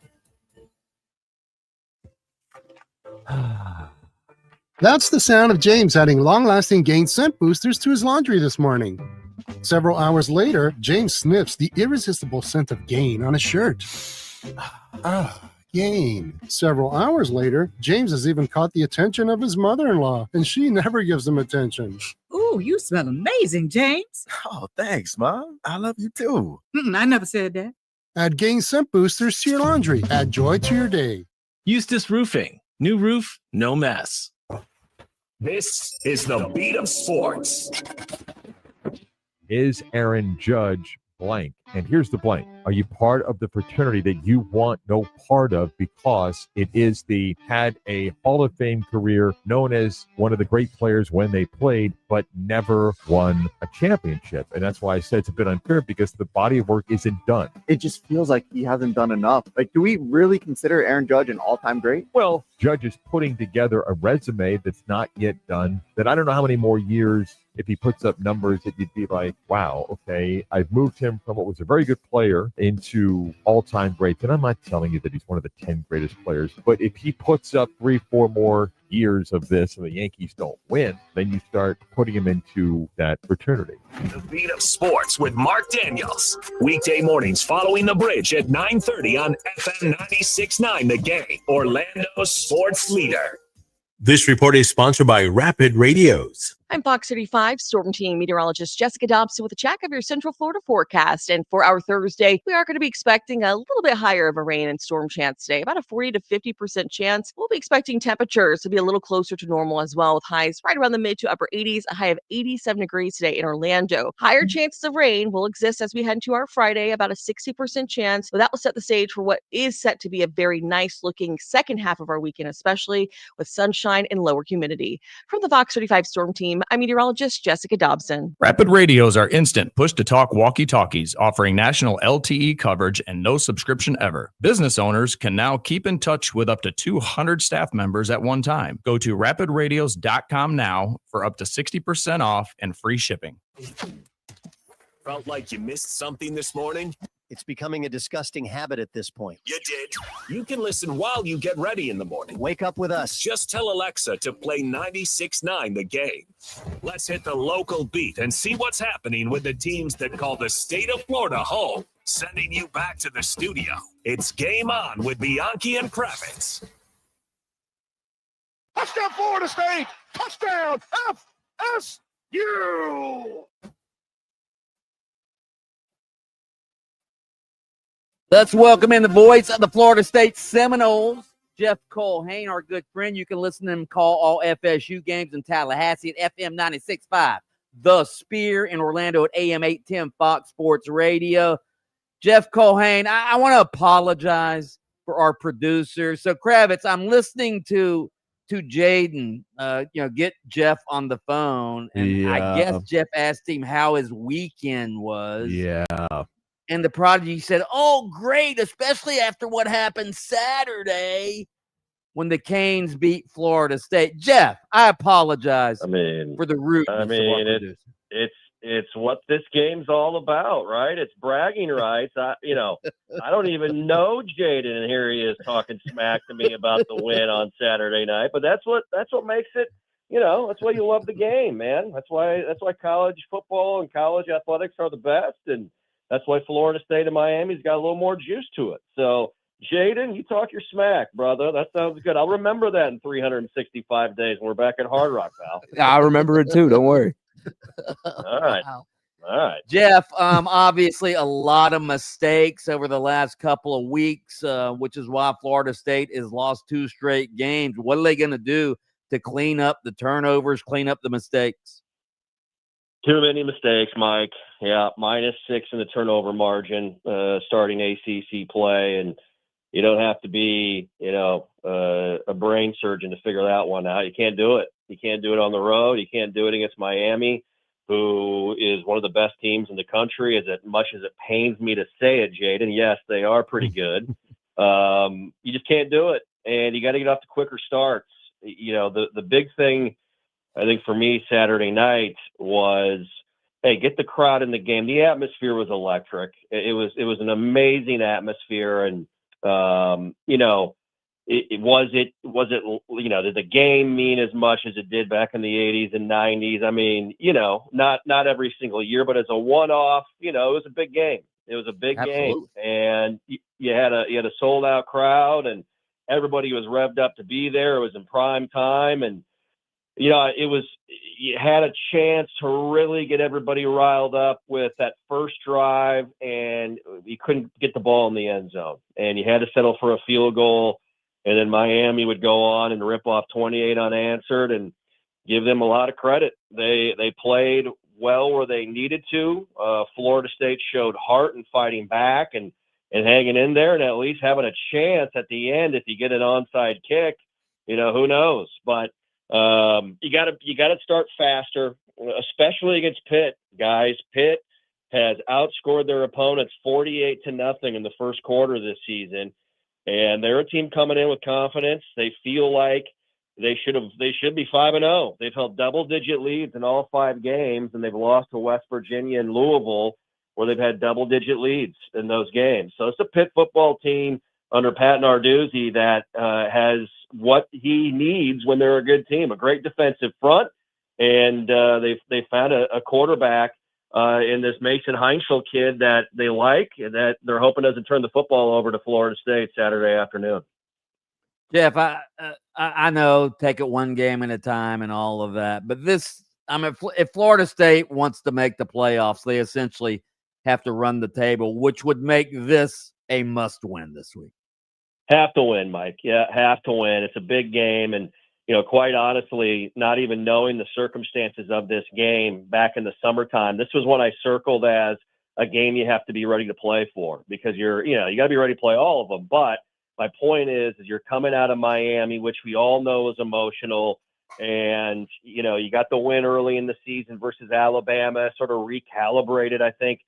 That's the sound of James adding long-lasting gain scent boosters to his laundry this morning. Several hours later, James sniffs the irresistible scent of Gain on his shirt. Gain. Several hours later, James has even caught the attention of his mother-in-law, and she never gives him attention. Ooh, you smell amazing, James. Oh, thanks, Mom. I love you too. I never said that. Add Gain scent boosters to your laundry. Add joy to your day. Eustace Roofing. New roof, no mess. This is the beat of sports. Is Aaron Judge blank And here's the blank. Are you part of the fraternity that you want no part of because it is had a Hall of Fame career, known as one of the great players when they played, but never won a championship? And that's why I said it's a bit unfair, because the body of work isn't done. It just feels like he hasn't done enough. Like, do we really consider Aaron Judge an all-time great? Well, Judge is putting together a resume that's not yet done, that I don't know how many more years, if he puts up numbers that you'd be like, wow, okay, I've moved him from what was a very good player into all-time greats. And I'm not telling you that he's one of the 10 greatest players, but if he puts up 3-4 more years of this and the Yankees don't win, then you start putting him into that fraternity. The Beat of Sports with Mark Daniels. Weekday mornings following the bridge at 9:30 on FM 96.9 The Game, Orlando's sports leader. This report is sponsored by Rapid Radios. I'm Fox 35 Storm Team meteorologist Jessica Dobson with a check of your Central Florida forecast. And for our Thursday, we are going to be expecting a little bit higher of a rain and storm chance today, about a 40 to 50% chance. We'll be expecting temperatures to be a little closer to normal as well, with highs right around the mid to upper 80s, a high of 87 degrees today in Orlando. Higher chances of rain will exist as we head into our Friday, about a 60% chance, but that will set the stage for what is set to be a very nice looking second half of our weekend, especially with sunshine and lower humidity. From the Fox 35 Storm Team, I'm meteorologist Jessica Dobson. Rapid Radios are instant push-to-talk walkie-talkies offering national LTE coverage and no subscription ever. Business owners can now keep in touch with up to 200 staff members at one time. Go to rapidradios.com now for up to 60% off and free shipping. Felt like you missed something this morning? It's becoming a disgusting habit at this point. You did. You can listen while you get ready in the morning. Wake up with us. Just tell Alexa to play 96.9 The Game. Let's hit the local beat and see what's happening with the teams that call the state of Florida home. Sending you back to the studio. It's Game On with Bianchi and Kravitz. Touchdown, Florida State! Touchdown, FSU! Let's welcome in the voice of the Florida State Seminoles, Jeff Culhane, our good friend. You can listen to him call all FSU games in Tallahassee at FM 96.5, The Spear in Orlando at AM 810 Fox Sports Radio. Jeff Culhane, I want to apologize for our producer. So, Kravitz, I'm listening to Jaden, get Jeff on the phone, and I guess Jeff asked him how his weekend was. Yeah. And the prodigy said, oh, great, especially after what happened Saturday when the Canes beat Florida State. Jeff, I apologize for the rudeness. It's what this game's all about, right? It's bragging rights. I don't even know Jaden, and here he is talking smack to me about the win on Saturday night. But that's what makes it, that's why you love the game, man. That's why college football and college athletics are the best, and that's why Florida State and Miami's got a little more juice to it. So, Jaden, you talk your smack, brother. That sounds good. I'll remember that in 365 days when we're back at Hard Rock, pal. I remember it too. Don't worry. All right. All right. Jeff, obviously a lot of mistakes over the last couple of weeks, which is why Florida State has lost 2 straight games. What are they going to do to clean up the turnovers, clean up the mistakes? Too many mistakes, Mike. Yeah, -6 in the turnover margin, starting ACC play, and you don't have to be, a brain surgeon to figure that one out. You can't do it. You can't do it on the road. You can't do it against Miami, who is one of the best teams in the country. As much as it pains me to say it, Jaden, yes, they are pretty good. You just can't do it, and you got to get off to quicker starts. The big thing, I think, for me Saturday night was, hey, get the crowd in the game. The atmosphere was electric. It was an amazing atmosphere, and did the game mean as much as it did back in the 80s and 90s? I mean, not every single year, but as a one-off, it was a big game. It was a big game, and you had a sold out crowd, and everybody was revved up to be there. It was in prime time, and you had a chance to really get everybody riled up with that first drive, and you couldn't get the ball in the end zone, and you had to settle for a field goal, and then Miami would go on and rip off 28 unanswered, and give them a lot of credit. They played well where they needed to. Florida State showed heart and fighting back and hanging in there and at least having a chance at the end if you get an onside kick. Who knows? But you got to start faster, especially against Pitt, guys. Pitt has outscored their opponents 48-0 in the first quarter this season, and they're a team coming in with confidence. They feel like they should be 5-0. They've held double-digit leads in all 5 games, and they've lost to West Virginia and Louisville, where they've had double-digit leads in those games. So it's a Pitt football team under Pat Narduzzi that has what he needs when they're a good team, a great defensive front, and they've found a quarterback in this Mason Heinschel kid that they like, and that they're hoping doesn't turn the football over to Florida State Saturday afternoon. Jeff, I know, take it one game at a time and all of that, but if Florida State wants to make the playoffs, they essentially have to run the table, which would make this a must-win this week. Have to win, Mike. Yeah, have to win. It's a big game, and quite honestly, not even knowing the circumstances of this game back in the summertime, this was one I circled as a game you have to be ready to play for, because you got to be ready to play all of them. But my point is you're coming out of Miami, which we all know is emotional, and you got the win early in the season versus Alabama, sort of recalibrated, I think,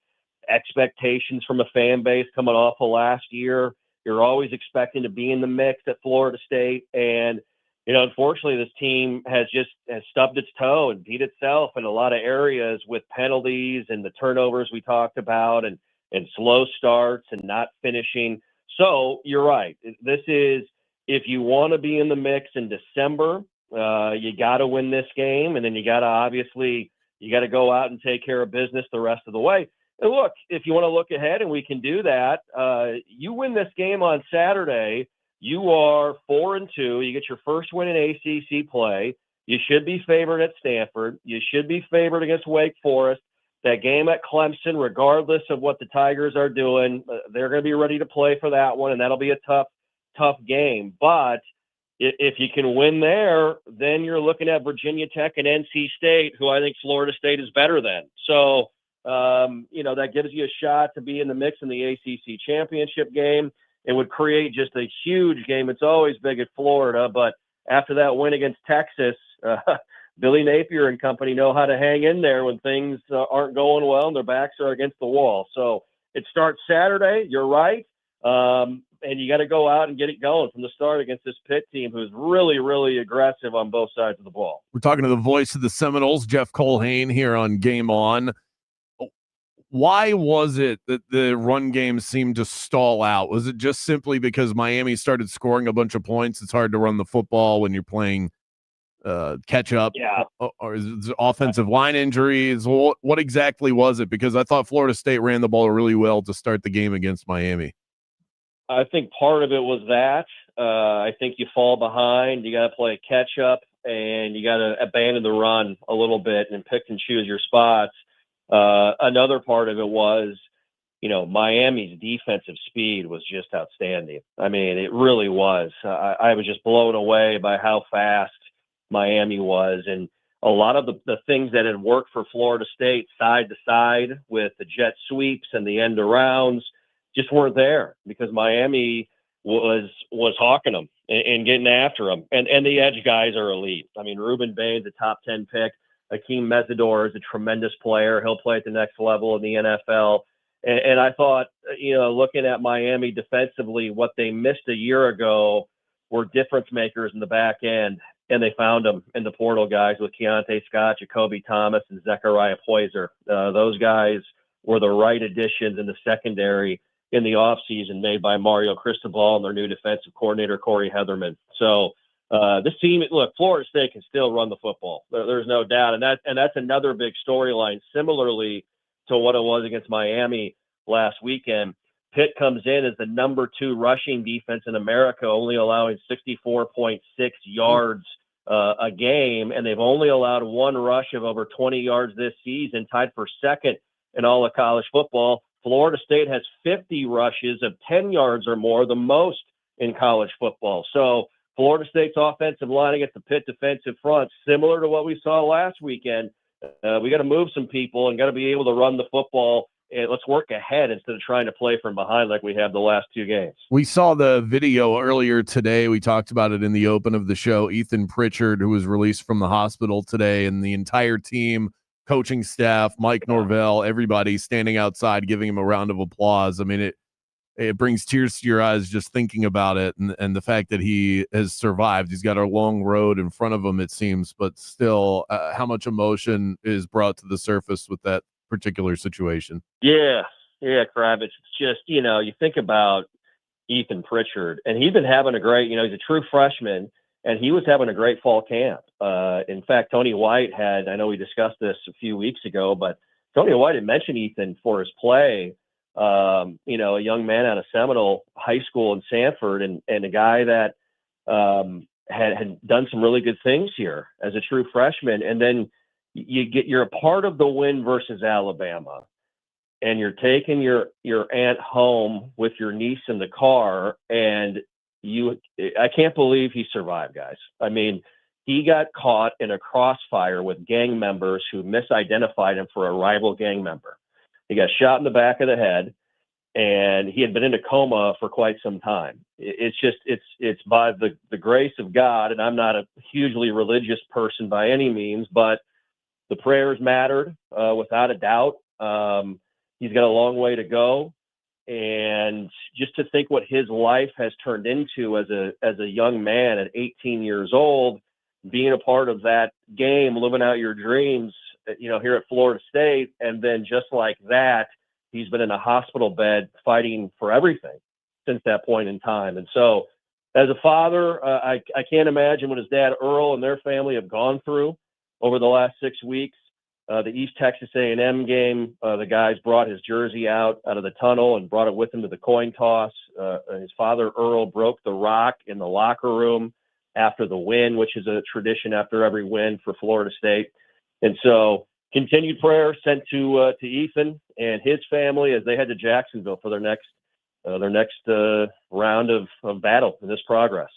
expectations from a fan base coming off of last year. You're always expecting to be in the mix at Florida State, and unfortunately, this team has stubbed its toe and beat itself in a lot of areas with penalties and the turnovers we talked about, and slow starts and not finishing. So you're right. This is, if you want to be in the mix in December, you got to win this game, and then you got to go out and take care of business the rest of the way. And look, if you want to look ahead, and we can do that, you win this game on Saturday, you are 4-2. You get your first win in ACC play. You should be favored at Stanford. You should be favored against Wake Forest. That game at Clemson, regardless of what the Tigers are doing, they're going to be ready to play for that one, and that'll be a tough game. But if you can win there, then you're looking at Virginia Tech and NC State, who I think Florida State is better than. So, that gives you a shot to be in the mix in the ACC championship game. It would create just a huge game. It's always big at Florida, but after that win against Texas, Billy Napier and company know how to hang in there when things aren't going well and their backs are against the wall. So it starts Saturday. You're right. And you got to go out and get it going from the start against this Pitt team, who's really, really aggressive on both sides of the ball. We're talking to the voice of the Seminoles, Jeff Colhane, here on Game On. Why was it that the run game seemed to stall out? Was it just simply because Miami started scoring a bunch of points? It's hard to run the football when you're playing catch up. Yeah. Or is it offensive line injuries? What exactly was it? Because I thought Florida State ran the ball really well to start the game against Miami. I think part of it was that. I think you fall behind. You got to play catch up, and you got to abandon the run a little bit and pick and choose your spots. Another part of it was, Miami's defensive speed was just outstanding. I mean, it really was. I was just blown away by how fast Miami was. And a lot of the things that had worked for Florida State side to side with the jet sweeps and the end arounds just weren't there, because Miami was hawking them and getting after them. And the edge guys are elite. I mean, Reuben Bain's a top 10 pick. Akeem Mesidor is a tremendous player. He'll play at the next level in the NFL. And I thought, looking at Miami defensively, what they missed a year ago were difference makers in the back end, and they found them in the portal guys with Keontae Scott, Jacoby Thomas, and Zechariah Poyser. Those guys were the right additions in the secondary in the offseason made by Mario Cristobal and their new defensive coordinator, Corey Heatherman. So, this team, look, Florida State can still run the football. There's no doubt. And that's another big storyline, similarly to what it was against Miami last weekend. Pitt comes in as the number 2 rushing defense in America, only allowing 64.6 yards a game. And they've only allowed one rush of over 20 yards this season, tied for second in all of college football. Florida State has 50 rushes of 10 yards or more, the most in college football. So, Florida State's offensive line against the Pitt defensive front, similar to what we saw last weekend, We got to move some people and got to be able to run the football. And let's work ahead instead of trying to play from behind like we have the last 2 games. We saw the video earlier today. We talked about it in the open of the show. Ethan Pritchard, who was released from the hospital today, and the entire team, coaching staff, Mike Norvell, everybody standing outside giving him a round of applause. I mean, it brings tears to your eyes just thinking about it, and the fact that he has survived. He's got a long road in front of him, it seems, but still, how much emotion is brought to the surface with that particular situation. Yeah, Kravitz. It's just, you think about Ethan Pritchard, and he's been having a great, he's a true freshman, and he was having a great fall camp. In fact, Tony White I know we discussed this a few weeks ago, but Tony White had mentioned Ethan for his play. A young man out of Seminole High School in Sanford, and a guy that had done some really good things here as a true freshman. And then you're a part of the win versus Alabama, and you're taking your aunt home with your niece in the car, and I can't believe he survived, guys. I mean, he got caught in a crossfire with gang members who misidentified him for a rival gang member. He got shot in the back of the head, and he had been in a coma for quite some time. It's by the grace of God, and I'm not a hugely religious person by any means, but the prayers mattered without a doubt. He's got a long way to go, and just to think what his life has turned into as a young man at 18 years old, being a part of that game, living out your dreams, here at Florida State, and then just like that, he's been in a hospital bed fighting for everything since that point in time. And so, as a father, I can't imagine what his dad Earl and their family have gone through over the last 6 weeks. The East Texas A&M game, the guys brought his jersey out of the tunnel and brought it with him to the coin toss. His father, Earl, broke the rock in the locker room after the win, which is a tradition after every win for Florida State. And so continued prayer sent to Ethan and his family as they head to Jacksonville for their next round of battle in this progress.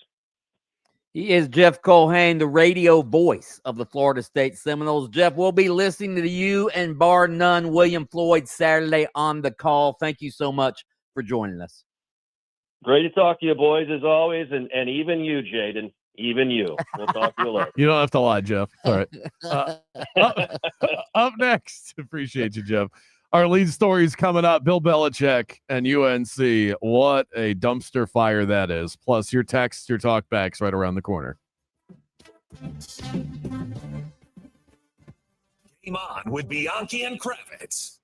He is Jeff Colhane, the radio voice of the Florida State Seminoles. Jeff, we'll be listening to you and bar none, William Floyd, Saturday on the call. Thank you so much for joining us. Great to talk to you, boys, as always, and even you, Jaden. Even you. We'll talk to you later. You don't have to lie, Jeff. All right. Up next. Appreciate you, Jeff. Our lead story is coming up. Bill Belichick and UNC. What a dumpster fire that is. Plus your texts, your talkbacks right around the corner. Game on with Bianchi and Kravitz.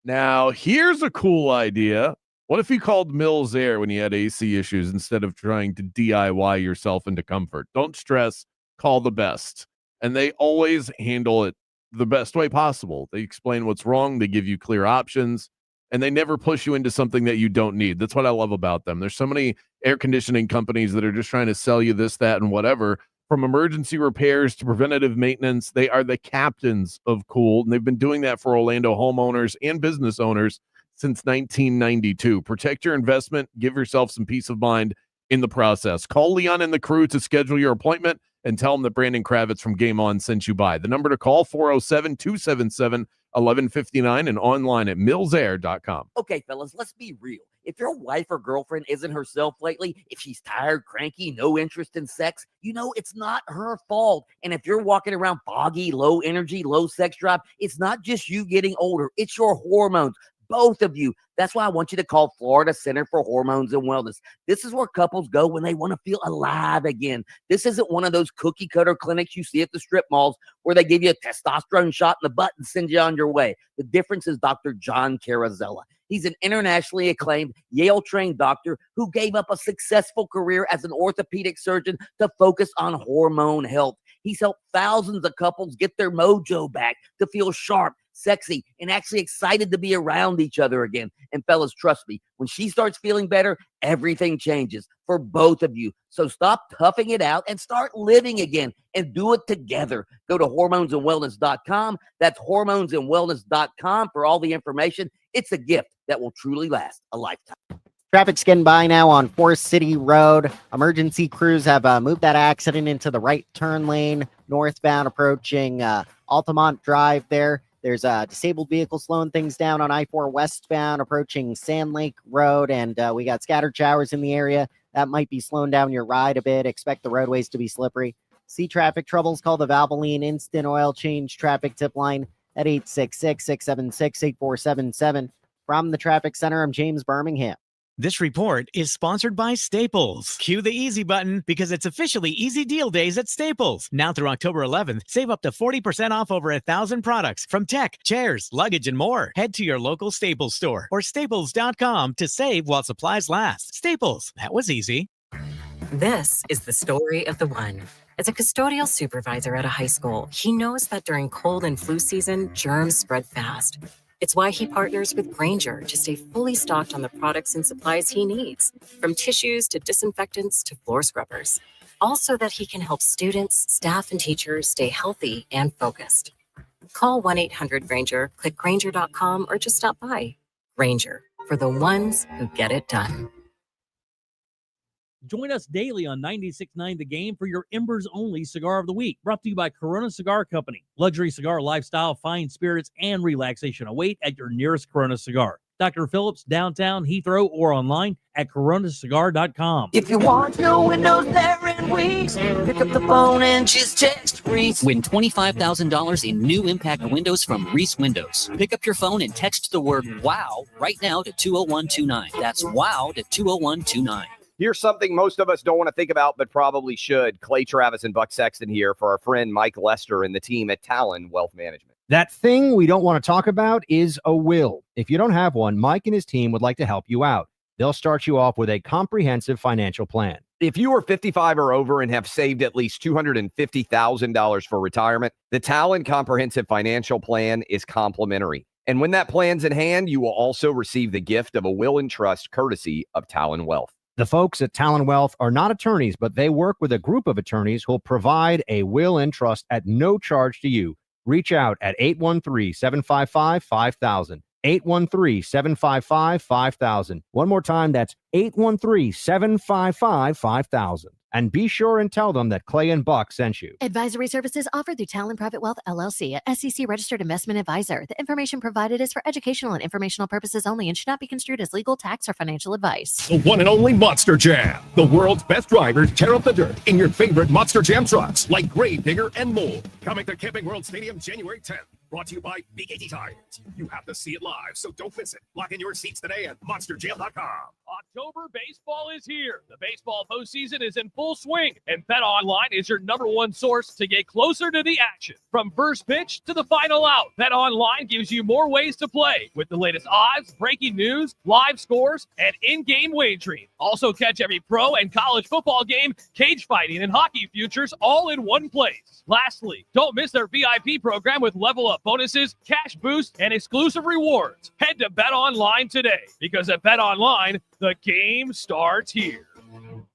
Now, here's a cool idea. What if you called Mills Air when you had AC issues instead of trying to DIY yourself into comfort? Don't stress. Call the best. And they always handle it the best way possible. They explain what's wrong. They give you clear options, and they never push you into something that you don't need. That's what I love about them. There's so many air conditioning companies that are just trying to sell you this, that, and whatever. From emergency repairs to preventative maintenance, they are the captains of cool, and they've been doing that for Orlando homeowners and business owners since 1992. Protect your investment. Give yourself some peace of mind in the process. Call Leon and the crew to schedule your appointment and tell them that Brandon Kravitz from Game On sent you by. The number to call, 407-277-1159 and online at millsair.com. Okay, fellas, let's be real. If your wife or girlfriend isn't herself lately, if she's tired, cranky, no interest in sex, it's not her fault. And if you're walking around foggy, low energy, low sex drive, it's not just you getting older. It's your hormones. Both of you. That's why I want you to call Florida Center for Hormones and Wellness. This is where couples go when they want to feel alive again. This isn't one of those cookie cutter clinics you see at the strip malls where they give you a testosterone shot in the butt and send you on your way. The difference is Dr. John Carrazella. He's an internationally acclaimed Yale-trained doctor who gave up a successful career as an orthopedic surgeon to focus on hormone health. He's helped thousands of couples get their mojo back, to feel sharp, sexy, and actually excited to be around each other again. And fellas, trust me, when she starts feeling better, everything changes for both of you. So stop toughing it out and start living again, and do it together. Go to hormonesandwellness.com. That's hormonesandwellness.com for all the information. It's a gift that will truly last a lifetime. Traffic's getting by now on Forest City Road. Emergency crews have moved that accident into the right turn lane, northbound approaching Altamont Drive there. There's a disabled vehicle slowing things down on I-4 westbound approaching Sand Lake Road, and we got scattered showers in the area. That might be slowing down your ride a bit. Expect the roadways to be slippery. See traffic troubles, call the Valvoline Instant Oil Change traffic tip line at 866-676-8477. From the Traffic Center, I'm James Birmingham. This report is sponsored by Staples. Cue the easy button because it's officially Easy Deal Days at Staples. Now through October 11th, save up to 40% off over 1,000 products from tech, chairs, luggage, and more. Head to your local Staples store or staples.com to save while supplies last. Staples, that was easy. This is the story of the one. As a custodial supervisor at a high school, he knows that during cold and flu season, germs spread fast. It's why he partners with Grainger to stay fully stocked on the products and supplies he needs, from tissues to disinfectants to floor scrubbers, all so that he can help students, staff, and teachers stay healthy and focused. Call 1-800-GRAINGER, click Grainger.com, or just stop by. Grainger, for the ones who get it done. Join us daily on 96.9 The Game for your Embers Only Cigar of the Week, brought to you by Corona Cigar Company. Luxury cigar lifestyle, fine spirits, and relaxation await at your nearest Corona Cigar. Dr. Phillips, downtown, Heathrow, or online at coronacigar.com. If you want your windows there in weeks, pick up the phone and just text Reese. Win $25,000 in new impact windows from Reese Windows. Pick up your phone and text the word WOW right now to 20129. That's WOW to 20129. Here's something most of us don't want to think about, but probably should. Clay Travis and Buck Sexton here for our friend Mike Lester and the team at Talon Wealth Management. That thing we don't want to talk about is a will. If you don't have one, Mike and his team would like to help you out. They'll start you off with a comprehensive financial plan. If you are 55 or over and have saved at least $250,000 for retirement, the Talon Comprehensive Financial Plan is complimentary. And when that plan's in hand, you will also receive the gift of a will and trust courtesy of Talon Wealth. The folks at Talon Wealth are not attorneys, but they work with a group of attorneys who will provide a will and trust at no charge to you. Reach out at 813-755-5000. 813-755-5000. One more time, that's 813-755-5000. And be sure and tell them that Clay and Buck sent you. Advisory services offered through Talon Private Wealth, LLC, a SEC-registered investment advisor. The information provided is for educational and informational purposes only and should not be construed as legal, tax, or financial advice. The one and only Monster Jam. The world's best drivers tear up the dirt in your favorite Monster Jam trucks, like Grave Digger and more. Coming to Camping World Stadium January 10th. Brought to you by Big 80 Tires. You have to see it live, so don't miss it. Lock in your seats today at monsterjam.com. October baseball is here. The baseball postseason is in full swing, and BetOnline is your #1 source to get closer to the action. From first pitch to the final out, BetOnline gives you more ways to play with the latest odds, breaking news, live scores, and in-game wagering. Also catch every pro and college football game, cage fighting, and hockey futures all in one place. Lastly, don't miss their VIP program with level up bonuses, cash boosts, and exclusive rewards. Head to BetOnline today because at BetOnline, the game starts here.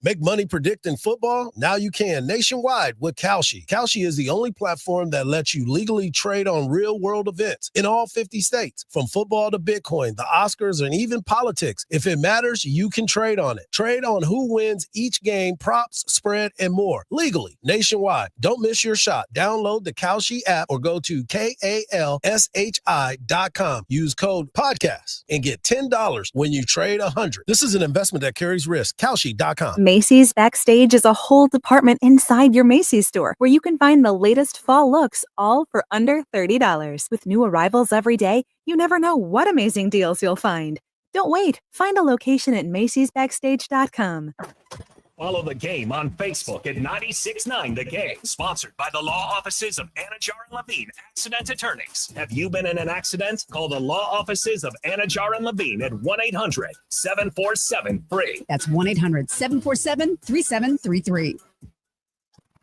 Make money predicting football? Now you can nationwide with Kalshi. Kalshi is the only platform that lets you legally trade on real-world events in all 50 states. From football to Bitcoin, the Oscars, and even politics. If it matters, you can trade on it. Trade on who wins each game, props, spread, and more. Legally, nationwide. Don't miss your shot. Download the Kalshi app or go to KALSHI.com. Use code PODCAST and get $10 when you trade 100. This is an investment that carries risk. Kalshi.com. Macy's Backstage is a whole department inside your Macy's store where you can find the latest fall looks all for under $30. With new arrivals every day, you never know what amazing deals you'll find. Don't wait. Find a location at macysbackstage.com. Follow the game on Facebook at 96.9 The Game. Sponsored by the law offices of Anajar and Levine, accident attorneys. Have you been in an accident? Call the law offices of Anajar and Levine at 1-800-747-FREE. That's 1-800-747-3733.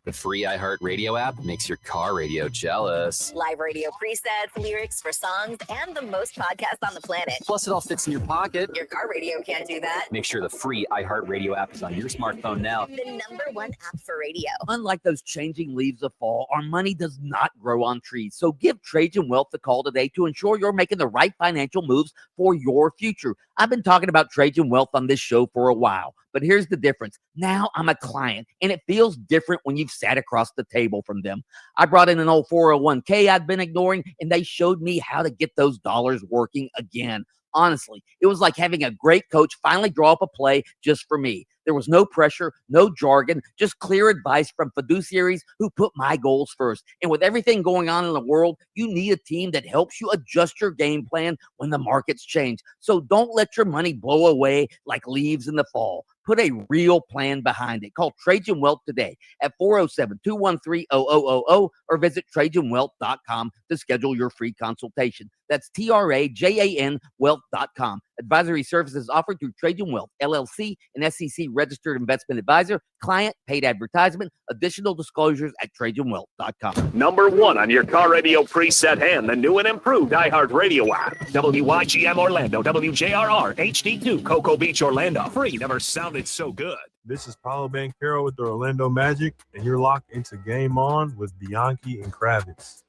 The free iHeartRadio app makes your car radio jealous. Live radio presets, lyrics for songs, and the most podcasts on the planet. Plus, it all fits in your pocket. Your car radio can't do that. Make sure the free iHeartRadio app is on your smartphone now. The #1 app for radio. Unlike those changing leaves of fall, our money does not grow on trees. So give Trajan Wealth a call today to ensure you're making the right financial moves for your future. I've been talking about Trajan Wealth on this show for a while, but here's the difference. Now I'm a client, and it feels different when you've sat across the table from them. I brought in an old 401k I'd been ignoring, and they showed me how to get those dollars working again. Honestly, it was like having a great coach finally draw up a play just for me. There was no pressure, no jargon, just clear advice from fiduciaries who put my goals first. And with everything going on in the world, you need a team that helps you adjust your game plan when the markets change. So don't let your money blow away like leaves in the fall. Put a real plan behind it. Call Trajan Wealth today at 407-213-0000 or visit TrajanWealth.com to schedule your free consultation. That's TRAJAN Wealth.com. Advisory services offered through Trajan Wealth, LLC, an SEC registered investment advisor. Client paid advertisement. Additional disclosures at TrajanWealth.com. #1 on your car radio preset and the new and improved iHeartRadio app. WYGM Orlando, WJRR, HD2, Cocoa Beach, Orlando. Free never sounded so good. This is Paulo Banchero with the Orlando Magic, and you're locked into Game On with Bianchi and Kravitz.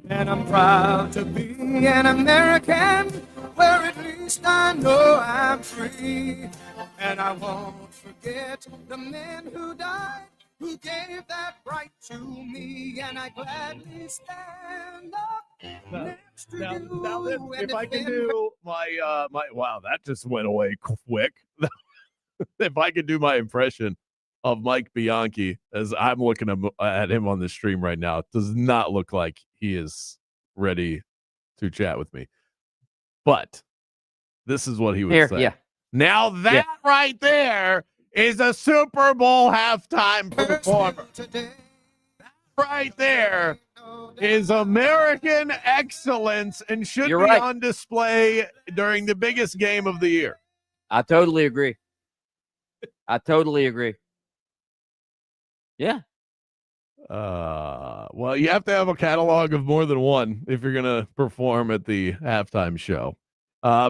And I'm proud to be an American, where at least I know I'm free. And I won't forget the men who died, who gave that right to me. And I gladly stand up next to you. Now if I can do my wow, that just went away quick. If I could do my impression of Mike Bianchi, as I'm looking at him on the stream right now, it does not look like he is ready to chat with me. But this is what he would say. Yeah. Now that right there is a Super Bowl halftime performer. That right there is American excellence and should be on display during the biggest game of the year. I totally agree. Yeah. Well, you have to have a catalog of more than one if you're going to perform at the halftime show.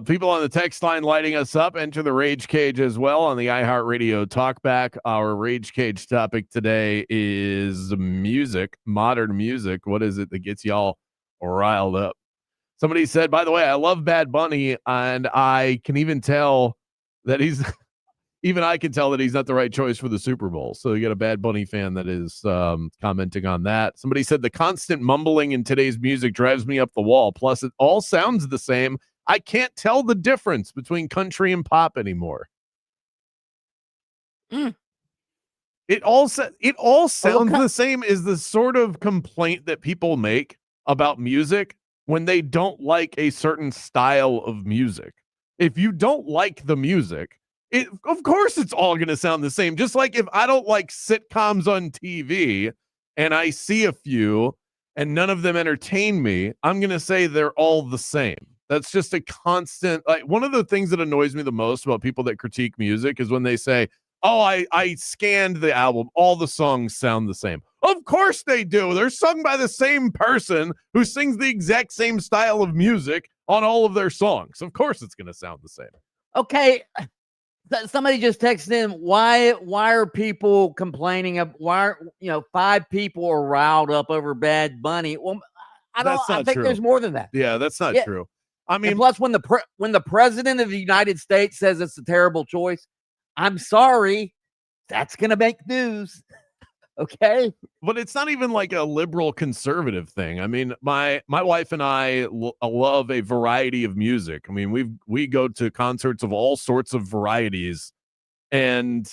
People on the text line lighting us up. Enter the Rage Cage as well on the iHeartRadio Talkback. Our Rage Cage topic today is music, modern music. What is it that gets y'all riled up? Somebody said, by the way, I love Bad Bunny, and I can even tell that he's... Even I can tell that he's not the right choice for the Super Bowl. So you got a Bad Bunny fan that is commenting on that. Somebody said the constant mumbling in today's music drives me up the wall. Plus, it all sounds the same. I can't tell the difference between country and pop anymore. It all sounds the same. Is the sort of complaint that people make about music when they don't like a certain style of music. If you don't like the music, of course it's all going to sound the same. Just like if I don't like sitcoms on TV and I see a few and none of them entertain me, I'm going to say they're all the same. That's just a constant. Like, one of the things that annoys me the most about people that critique music is when they say, oh, I scanned the album, all the songs sound the same. Of course they do. They're sung by the same person who sings the exact same style of music on all of their songs. Of course it's going to sound the same. Okay. Somebody just texted in, why are people complaining of why 5 people are riled up over Bad Bunny? Well, I think true. There's more than that. Yeah, that's not true. I mean, and plus when the president of the United States says it's a terrible choice, I'm sorry, that's going to make news. Okay. But it's not even like a liberal conservative thing. I mean, my wife and I love a variety of music. I mean, we go to concerts of all sorts of varieties, and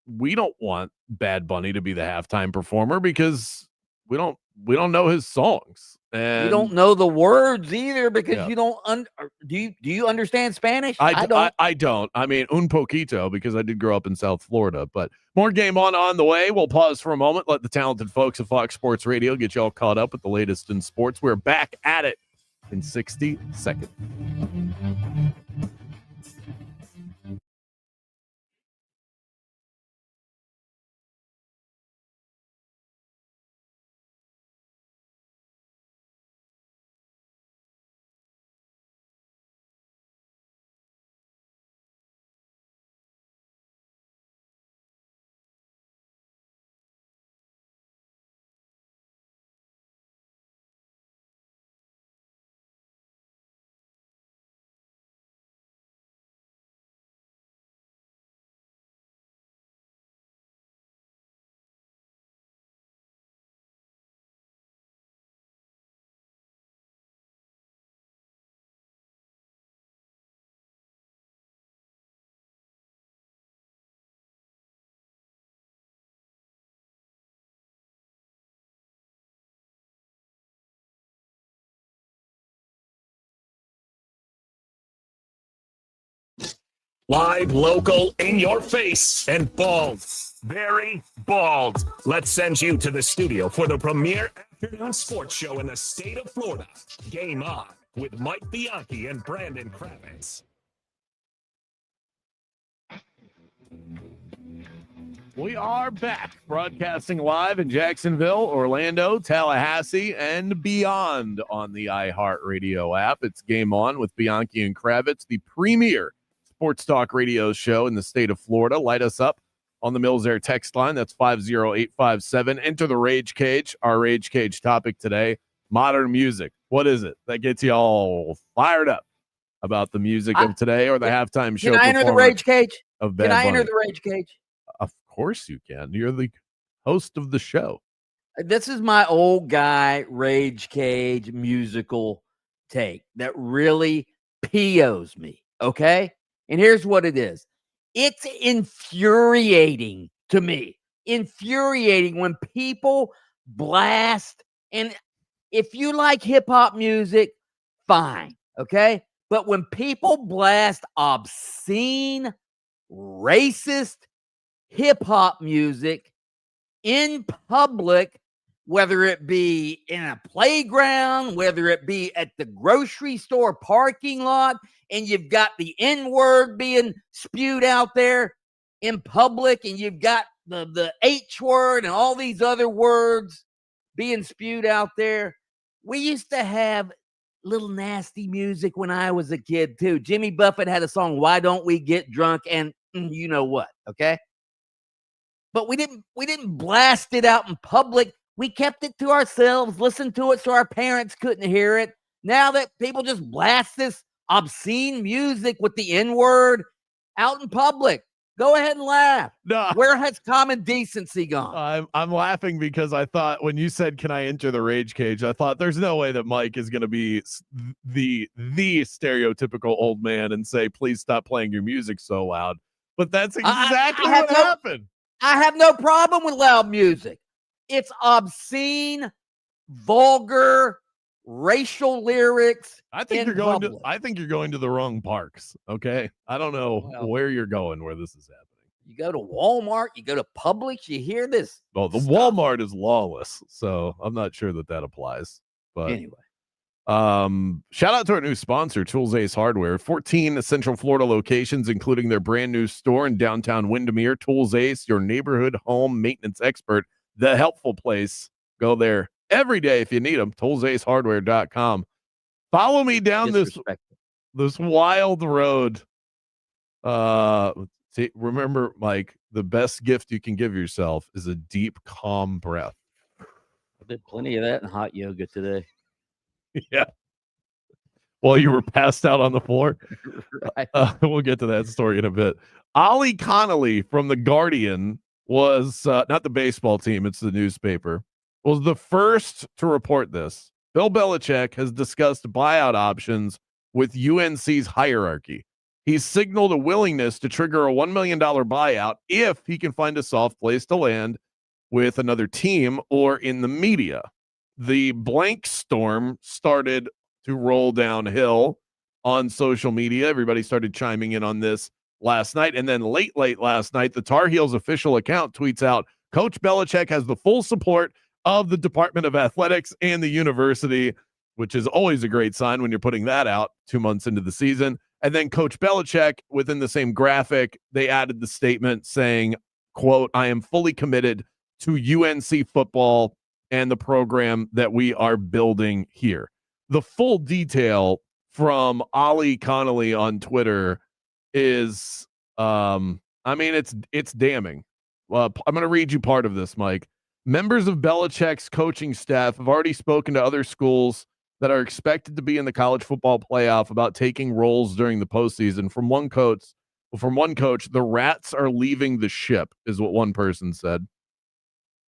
we don't want Bad Bunny to be the halftime performer because we don't know his songs. And you don't know the words either because you don't do you understand Spanish? I don't. I mean, un poquito, because I did grow up in South Florida. But more Game On the way. We'll pause for a moment. Let the talented folks of Fox Sports Radio get you all caught up with the latest in sports. We're back at it in 60 seconds. Live, local, in your face, and bald. Very bald. Let's send you to the studio for the premier afternoon sports show in the state of Florida. Game On with Mike Bianchi and Brandon Kravitz. We are back, broadcasting live in Jacksonville, Orlando, Tallahassee, and beyond on the iHeartRadio app. It's Game On with Bianchi and Kravitz, the premier sports talk radio show in the state of Florida. Light us up on the Mills Air text line. That's 50857. Enter the Rage Cage. Our Rage Cage topic today, modern music. What is it that gets you all fired up about the music of today or the halftime show? Can I enter the Rage Cage? Of Bad Can I Bunny? enter the Rage Cage? Of course you can. You're the host of the show. This is my old guy Rage Cage musical take that really POs me, okay? And here's what it is. It's infuriating to me. Infuriating when people blast. And if you like hip-hop music, fine, okay? But when people blast obscene, racist hip-hop music in public, whether it be in a playground, whether it be at the grocery store parking lot, and you've got the N-word being spewed out there in public, and you've got the H-word and all these other words being spewed out there. We used to have little nasty music when I was a kid, too. Jimmy Buffett had a song, Why Don't We Get Drunk? And you know what, okay? But we didn't blast it out in public. We kept it to ourselves, listened to it so our parents couldn't hear it. Now that people just blast this obscene music with the N-word out in public, go ahead and laugh. No. Where has common decency gone? I'm laughing because I thought when you said, can I enter the Rage Cage? I thought there's no way that Mike is going to be the stereotypical old man and say, please stop playing your music so loud. But that's exactly what happened. I have no problem with loud music. It's obscene, vulgar, racial lyrics. I think you're going to the wrong parks. Okay. I don't know where you're going, where this is happening. You go to Walmart, you go to Publix, you hear this. Oh, the Walmart is lawless, so I'm not sure that applies. But anyway. Shout out to our new sponsor, Tools Ace Hardware. 14 Central Florida locations, including their brand new store in downtown Windermere. Tools Ace, your neighborhood home maintenance expert, the helpful place. Go there every day if you need them. ToolsAceHardware.com. Follow me down this wild road. Remember, Mike, the best gift you can give yourself is a deep, calm breath. I did plenty of that in hot yoga today. Yeah. While you were passed out on the floor. Right. We'll get to that story in a bit. Ollie Connolly from The Guardian was not the baseball team, it's the newspaper, was the first to report this. Bill Belichick has discussed buyout options with UNC's hierarchy. He's signaled a willingness to trigger a $1 million buyout if he can find a soft place to land with another team or in the media. The blank storm started to roll downhill on social media. Everybody started chiming in on this last night. And then late last night, the Tar Heels official account tweets out, Coach Belichick has the full support of the Department of Athletics and the university, which is always a great sign when you're putting that out 2 months into the season. And then Coach Belichick, within the same graphic, they added the statement saying, quote, I am fully committed to UNC football and the program that we are building here. The full detail from Ollie Connolly on Twitter is, it's damning. I'm going to read you part of this, Mike. Members of Belichick's coaching staff have already spoken to other schools that are expected to be in the college football playoff about taking roles during the postseason. From one coach, the rats are leaving the ship, is what one person said.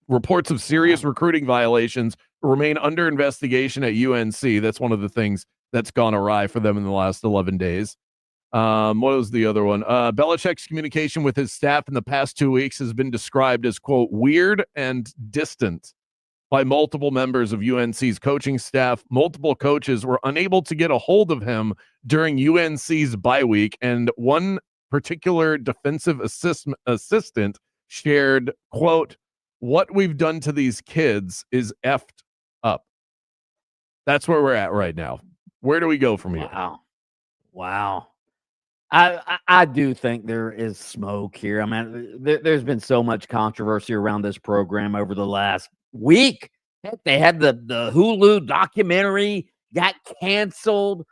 Reports of serious recruiting violations remain under investigation at UNC. That's one of the things that's gone awry for them in the last 11 days. What was the other one? Belichick's communication with his staff in the past 2 weeks has been described as, quote, weird and distant by multiple members of UNC's coaching staff. Multiple coaches were unable to get a hold of him during UNC's bye week, and one particular defensive assistant shared, quote, "What we've done to these kids is effed up." That's where we're at right now. Where do we go from here? Wow. I do think there is smoke here. I mean, there's been so much controversy around this program over the last week. Heck, they had the Hulu documentary got canceled.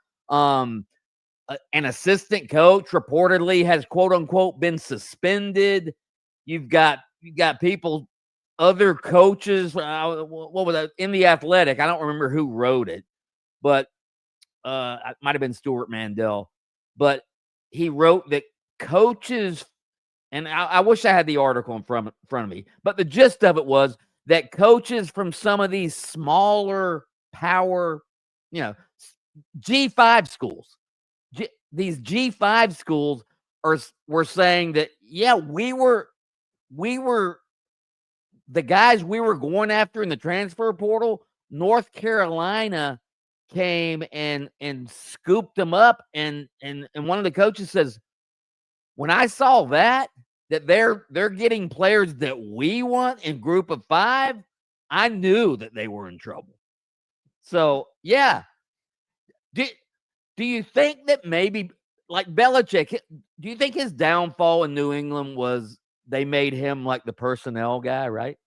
An assistant coach reportedly has quote unquote been suspended. You've got people, other coaches. What was that in The Athletic? I don't remember who wrote it, but it might have been Stuart Mandel. But he wrote that coaches, and I wish I had the article in front of me, but the gist of it was that coaches from some of these smaller power, G5 schools, these G5 schools were saying that, yeah, we were the guys we were going after in the transfer portal. North Carolina came and scooped them up, and one of the coaches says, when I saw that they're getting players that we want in group of 5, I knew that they were in trouble. So yeah, do you think that maybe like Belichick, do you think his downfall in New England was they made him like the personnel guy, right?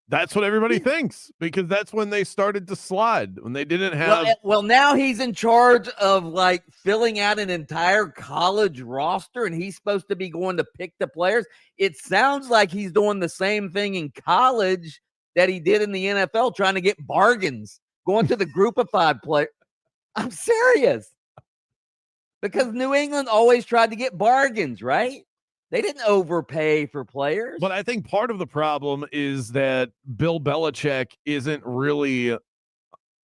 That's what everybody thinks, because that's when they started to slide, when they didn't have. Well, now he's in charge of like filling out an entire college roster, and he's supposed to be going to pick the players. It sounds like he's doing the same thing in college that he did in the NFL, trying to get bargains, going to the group of 5 play. I'm serious. Because New England always tried to get bargains, right? They didn't overpay for players. But I think part of the problem is that Bill Belichick isn't really.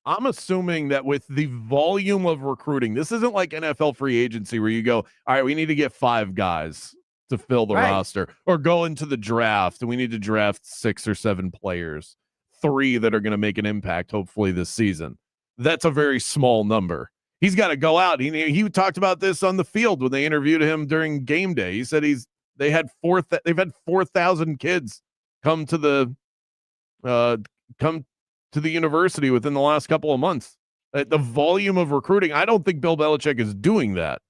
I'm assuming that with the volume of recruiting, this isn't like NFL free agency where you go, all right, we need to get 5 guys to fill the roster, or go into the draft and we need to draft 6 or 7 players, 3 that are going to make an impact, hopefully this season. That's a very small number. He's got to go out. He talked about this on the field when they interviewed him during game day. He said they've had 4,000 kids come to the university within the last couple of months. The volume of recruiting, I don't think Bill Belichick is doing that.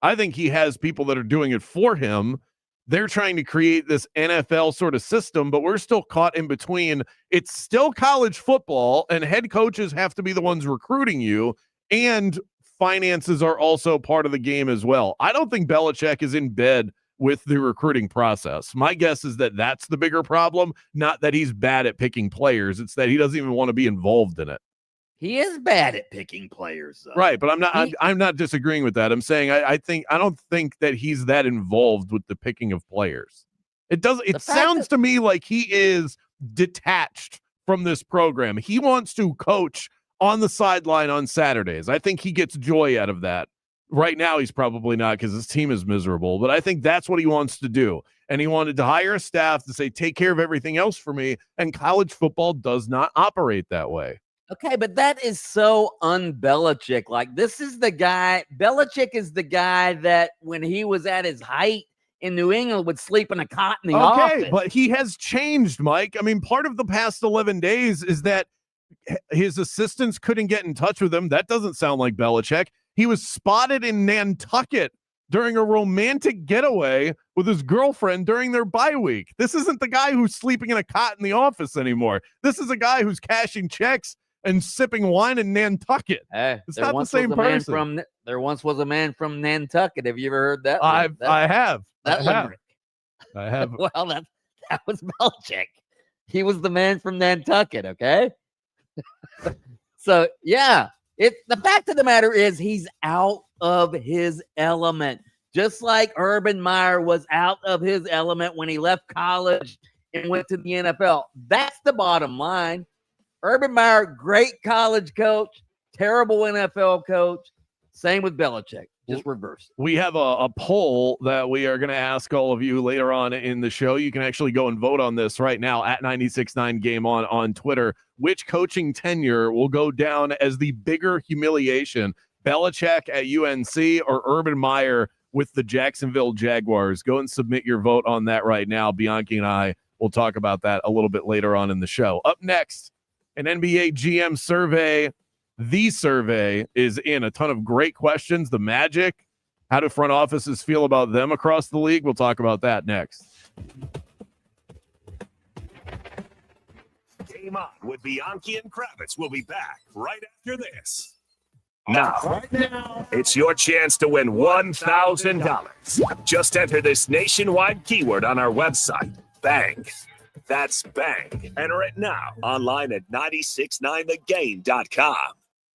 I think he has people that are doing it for him. They're trying to create this NFL sort of system, but we're still caught in between. It's still college football, and head coaches have to be the ones recruiting you, and finances are also part of the game as well. I don't think Belichick is in bed with the recruiting process. My guess is that that's the bigger problem, not that he's bad at picking players. It's that he doesn't even want to be involved in it. He is bad at picking players, though. Right, but I'm not disagreeing with that. I'm saying I don't think that he's that involved with the picking of players. It sounds to me like he is detached from this program. He wants to coach on the sideline on Saturdays. I think he gets joy out of that. Right now, he's probably not, because his team is miserable, but I think that's what he wants to do. And he wanted to hire a staff to say, take care of everything else for me. And college football does not operate that way. Okay, but that is so un-Belichick. Like, this is the guy, Belichick is the guy that when he was at his height in New England would sleep in a cot in the office. Okay, but he has changed, Mike. I mean, part of the past 11 days is that his assistants couldn't get in touch with him. That doesn't sound like Belichick. He was spotted in Nantucket during a romantic getaway with his girlfriend during their bye week. This isn't the guy who's sleeping in a cot in the office anymore. This is a guy who's cashing checks and sipping wine in Nantucket. Hey, it's not the same person. There once was a man from Nantucket. Have you ever heard that? I have. I have. Well, that was Belichick. He was the man from Nantucket, okay? So, yeah. The fact of the matter is he's out of his element. Just like Urban Meyer was out of his element when he left college and went to the NFL. That's the bottom line. Urban Meyer, great college coach, terrible NFL coach. Same with Belichick. Just reverse. We have a poll that we are going to ask all of you later on in the show. You can actually go and vote on this right now at 96.9 Game on Twitter. Which coaching tenure will go down as the bigger humiliation? Belichick at UNC or Urban Meyer with the Jacksonville Jaguars. Go and submit your vote on that right now. Bianchi and I will talk about that a little bit later on in the show. Up next, an NBA GM survey. The survey is in. A ton of great questions. The Magic, how do front offices feel about them across the league? We'll talk about that next. Game On with Bianchi and Kravitz. We'll be back right after this. Now, it's your chance to win $1,000. Just enter this nationwide keyword on our website, BANG. That's BANG. Enter it now online at 969thegame.com.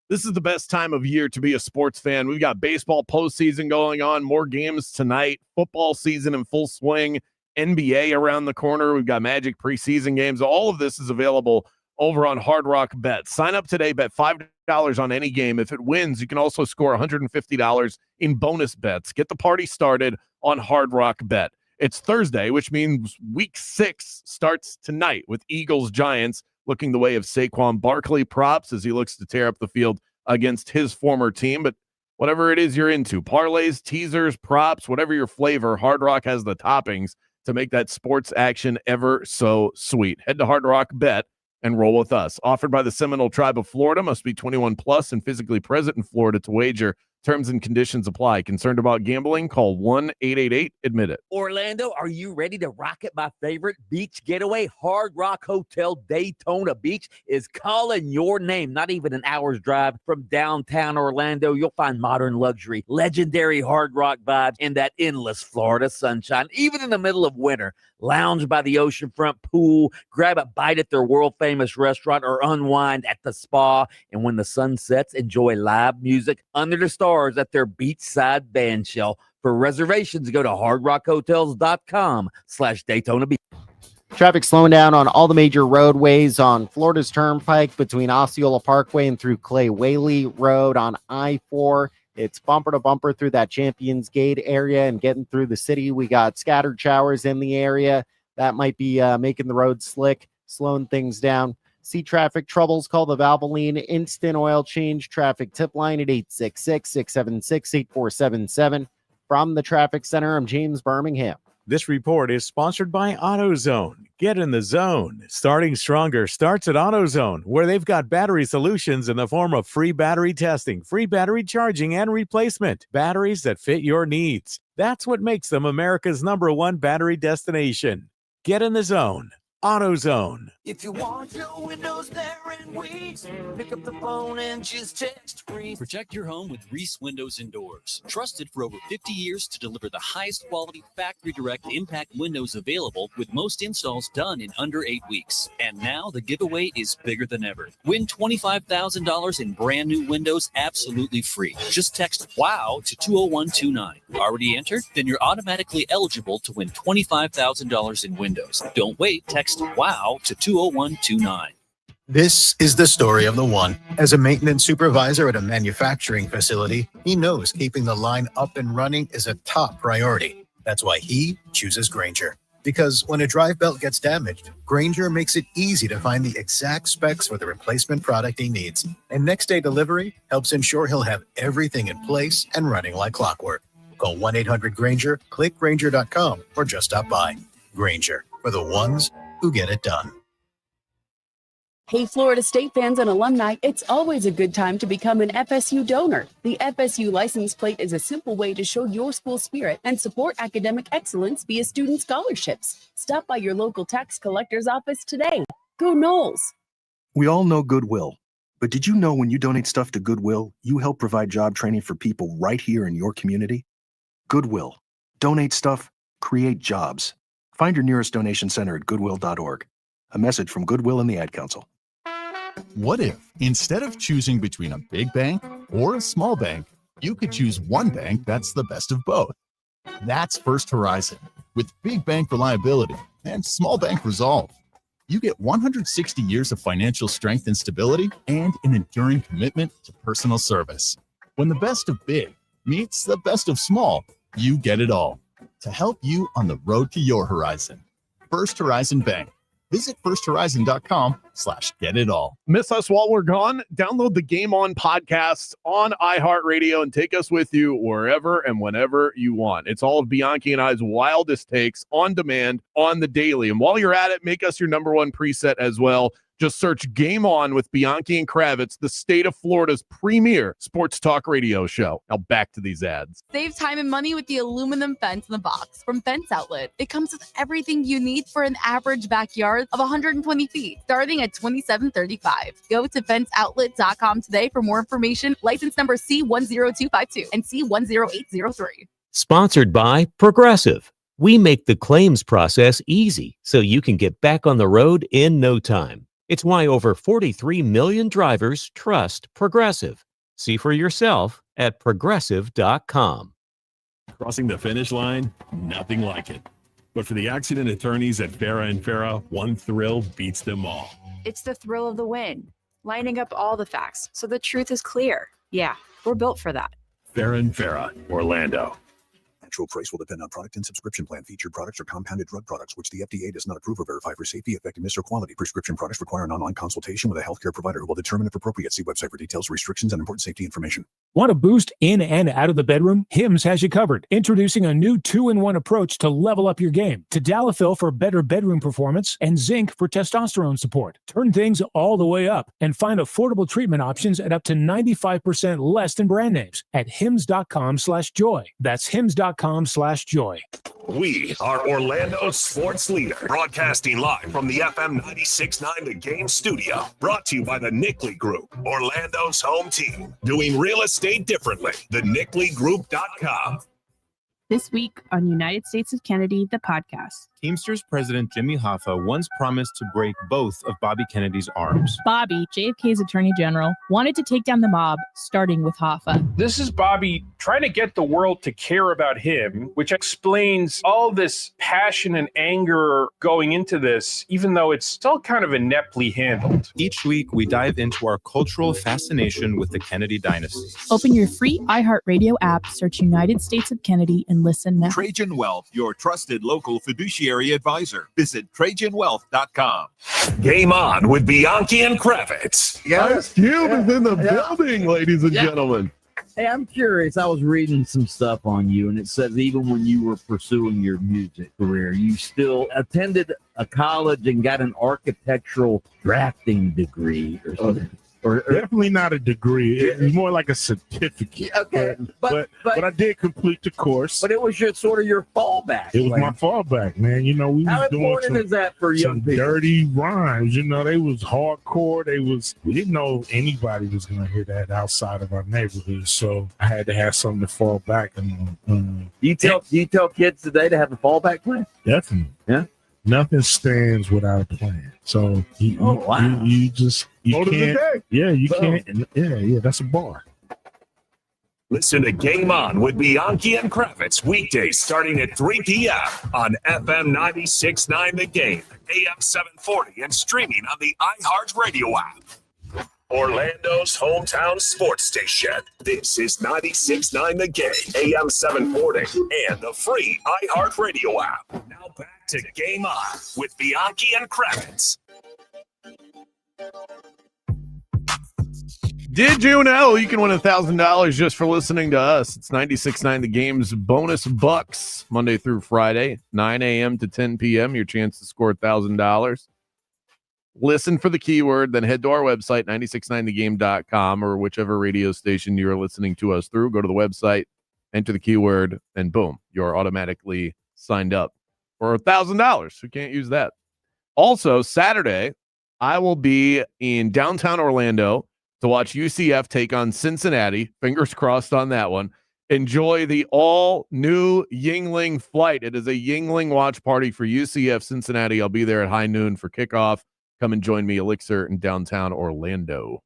This is the best time of year to be a sports fan. We've got baseball postseason going on, more games tonight, football season in full swing, NBA around the corner. We've got Magic preseason games. All of this is available over on Hard Rock Bet. Sign up today, bet $5 on any game. If it wins, you can also score $150 in bonus bets. Get the party started on Hard Rock Bet. It's Thursday, which means week 6 starts tonight with Eagles-Giants looking the way of Saquon Barkley. Props as he looks to tear up the field against his former team. But whatever it is you're into, parlays, teasers, props, whatever your flavor, Hard Rock has the toppings to make that sports action ever so sweet. Head to Hard Rock Bet and roll with us. Offered by the Seminole Tribe of Florida. Must be 21 plus and physically present in Florida to wager. Terms and conditions apply. Concerned about gambling? Call 1-888-ADMIT-IT. Orlando, are you ready to rock it? My favorite beach getaway, Hard Rock Hotel Daytona Beach, is calling your name. Not even an hour's drive from downtown Orlando. You'll find modern luxury, legendary Hard Rock vibes, and that endless Florida sunshine. Even in the middle of winter, lounge by the oceanfront pool, grab a bite at their world-famous restaurant, or unwind at the spa. And when the sun sets, enjoy live music under the stars at their beachside band shell. For reservations, go to hardrockhotels.com/Daytona Beach. Traffic slowing down on all the major roadways on Florida's Turnpike between Osceola Parkway and through Clay Whaley Road on I-4. It's bumper to bumper through that Champions Gate area and getting through the city. We got scattered showers in the area. That might be making the road slick, slowing things down. See traffic troubles, call the Valvoline Instant Oil Change traffic tip line at 866-676-8477. From the Traffic Center, I'm James Birmingham. This report is sponsored by AutoZone. Get in the zone. Starting stronger starts at AutoZone, where they've got battery solutions in the form of free battery testing, free battery charging, and replacement. Batteries that fit your needs. That's what makes them America's #1 battery destination. Get in the zone. AutoZone. If you want your windows there in weeks, pick up the phone and just text Reese. Protect your home with Reese Windows and Doors. Trusted for over 50 years to deliver the highest quality factory direct impact windows available, with most installs done in under 8 weeks. And now the giveaway is bigger than ever. Win $25,000 in brand new windows absolutely free. Just text WOW to 20129. Already entered? Then you're automatically eligible to win $25,000 in windows. Don't wait. Text WOW to 20129. This is the story of the one. As a maintenance supervisor at a manufacturing facility, he knows keeping the line up and running is a top priority. That's why he chooses Grainger. Because when a drive belt gets damaged, Grainger makes it easy to find the exact specs for the replacement product he needs. And next day delivery helps ensure he'll have everything in place and running like clockwork. Call 1-800-GRAINGER, click Grainger.com, or just stop by. Grainger, for the ones who get it done. Hey, Florida State fans and alumni, it's always a good time to become an FSU donor. The FSU license plate is a simple way to show your school spirit and support academic excellence via student scholarships. Stop by your local tax collector's office today. Go Noles! We all know Goodwill, but did you know when you donate stuff to Goodwill, you help provide job training for people right here in your community? Goodwill. Donate stuff, create jobs. Find your nearest donation center at goodwill.org. A message from Goodwill and the Ad Council. What if, instead of choosing between a big bank or a small bank, you could choose one bank that's the best of both? That's First Horizon. With big bank reliability and small bank resolve, you get 160 years of financial strength and stability and an enduring commitment to personal service. When the best of big meets the best of small, you get it all. To help you on the road to your horizon. First Horizon Bank. Visit firsthorizon.com/getitall. Miss us while we're gone? Download the Game On podcast on iHeartRadio and take us with you wherever and whenever you want. It's all of Bianchi and I's wildest takes on demand on the daily. And while you're at it, make us your number one preset as well. Just search Game On with Bianchi and Kravitz, the state of Florida's premier sports talk radio show. Now back to these ads. Save time and money with the aluminum fence in the box from Fence Outlet. It comes with everything you need for an average backyard of 120 feet, starting at $27.35. Go to fenceoutlet.com today for more information. License number C10252 and C10803. Sponsored by Progressive. We make the claims process easy so you can get back on the road in no time. It's why over 43 million drivers trust Progressive. See for yourself at progressive.com. Crossing the finish line, nothing like it. But for the accident attorneys at Farah & Farah, one thrill beats them all. It's the thrill of the win, lining up all the facts so the truth is clear. Yeah, we're built for that. Farah & Farah, Orlando. Actual price will depend on product and subscription plan. Featured products are compounded drug products, which the FDA does not approve or verify for safety, effectiveness, or quality. Prescription products require an online consultation with a healthcare provider who will determine if appropriate. See website for details, restrictions, and important safety information. Want a boost in and out of the bedroom? Hims has you covered. Introducing a new 2-in-1 approach to level up your game. Tadalafil for better bedroom performance and zinc for testosterone support. Turn things all the way up and find affordable treatment options at up to 95% less than brand names at hims.com/joy. That's hims.com/joy. We are Orlando's sports leader, broadcasting live from the FM 96.9 The Game studio. Brought to you by the Nickley Group, Orlando's home team. Doing real estate differently. TheNickleyGroup.com. This week on United States of Kennedy, the podcast. Teamsters President Jimmy Hoffa once promised to break both of Bobby Kennedy's arms. Bobby, JFK's attorney general, wanted to take down the mob, starting with Hoffa. This is Bobby trying to get the world to care about him, which explains all this passion and anger going into this, even though it's still kind of ineptly handled. Each week, we dive into our cultural fascination with the Kennedy dynasty. Open your free iHeartRadio app, search United States of Kennedy, and listen now. Trajan Wealth, your trusted local fiduciary advisor. Visit TrajanWealth.com. Game On with Bianchi and Kravitz. Ice Cube is in the building, ladies and gentlemen. Hey, I'm curious. I was reading some stuff on you, and it says even when you were pursuing your music career, you still attended a college and got an architectural drafting degree or something. Definitely not a degree. It was more like a certificate. Okay, but I did complete the course. But it was your sort of your fallback. It was my fallback, man. You know, we How was doing important is that for young people? Dirty rhymes. You know, they was hardcore. We didn't know anybody was gonna hear that outside of our neighborhood. So I had to have something to fall back on. Do you tell kids today to have a fallback plan? Definitely. Yeah. Nothing stands without a plan. So you can't. Yeah, you can't. Yeah, that's a bar. Listen to Game On with Bianchi and Kravitz weekdays starting at 3 p.m. on FM 96.9 The Game, AM 740, and streaming on the iHeartRadio app. Orlando's hometown sports station. This is 96.9 The Game, AM 740, and the free iHeartRadio app. Now back to Game On with Bianchi and Kravitz. Did you know you can win $1,000 just for listening to us? It's 96.9 The Game's bonus bucks, Monday through Friday, 9 a.m. to 10 p.m. Your chance to score $1,000. Listen for the keyword, then head to our website, 969thegame.com, or whichever radio station you're listening to us through. Go to the website, enter the keyword, and boom, you're automatically signed up for $1,000. Who can't use that? Also, Saturday, I will be in downtown Orlando to watch UCF take on Cincinnati. Fingers crossed on that one. Enjoy the all-new Yingling flight. It is a Yingling watch party for UCF Cincinnati. I'll be there at high noon for kickoff. Come and join me, Elixir, in downtown Orlando.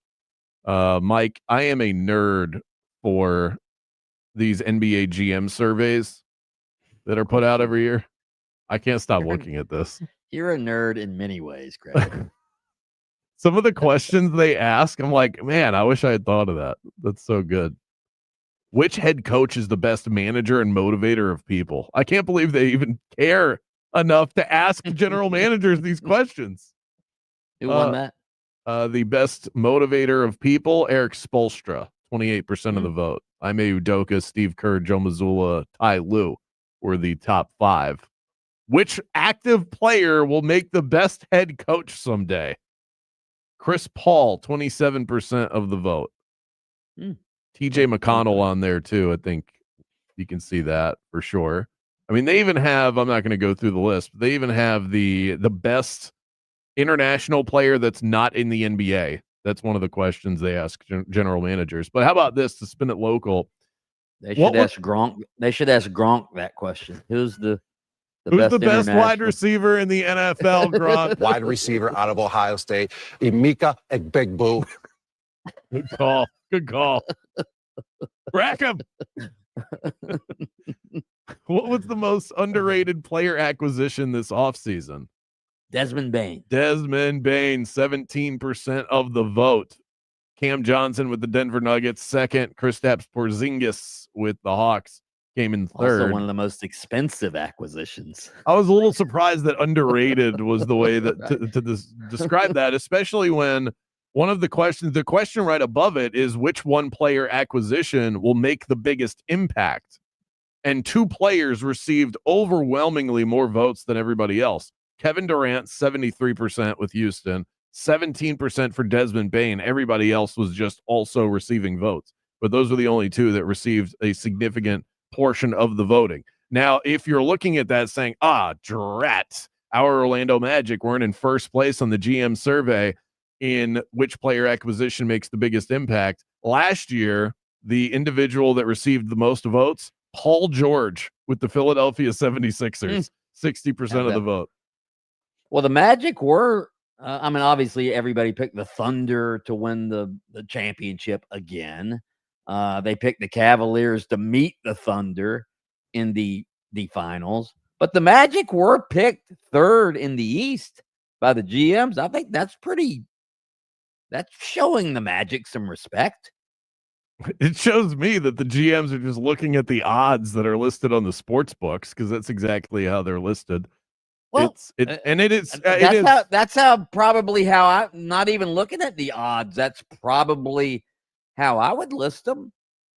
Mike, I am a nerd for these NBA GM surveys that are put out every year. I can't stop looking at this. You're a nerd in many ways, Greg. Some of the questions they ask, I'm like, man, I wish I had thought of that. That's so good. Which head coach is the best manager and motivator of people? I can't believe they even care enough to ask general managers these questions. Who won that? The best motivator of people, Eric Spoelstra, 28% of the vote. Ime Udoka, Steve Kerr, Joe Mazzulla, Ty Lue were the top 5. Which active player will make the best head coach someday? Chris Paul, 27% of the vote. TJ McConnell on there too. I think you can see that for sure. I mean, they even have, I'm not going to go through the list, but they even have the best international player that's not in the NBA. That's one of the questions they ask general managers. But how about this to spin it local? They should ask Gronk. They should ask Gronk that question. Who's the best wide receiver in the NFL, Gronk? Wide receiver out of Ohio State, Emeka Egbegboo. Good call. Good call. Rack him. What was the most underrated player acquisition this offseason? Desmond Bain. Desmond Bain, 17% of the vote. Cam Johnson with the Denver Nuggets, second. Kristaps Porzingis with the Hawks came in third. Also one of the most expensive acquisitions. I was a little surprised that underrated was the way that to describe that, especially when one of the questions, the question right above it is which one player acquisition will make the biggest impact? And 2 players received overwhelmingly more votes than everybody else. Kevin Durant, 73% with Houston, 17% for Desmond Bain. Everybody else was just also receiving votes. But those were the only 2 that received a significant portion of the voting. Now, if you're looking at that saying, drat, our Orlando Magic weren't in first place on the GM survey in which player acquisition makes the biggest impact. Last year, the individual that received the most votes, Paul George with the Philadelphia 76ers, 60% of the vote. Well, the Magic were, obviously everybody picked the Thunder to win the championship again. They picked the Cavaliers to meet the Thunder in the finals. But the Magic were picked third in the East by the GMs. I think that's showing the Magic some respect. It shows me that the GMs are just looking at the odds that are listed on the sports books because that's exactly how they're listed. Well, that's probably how I'm not even looking at the odds. That's probably how I would list them.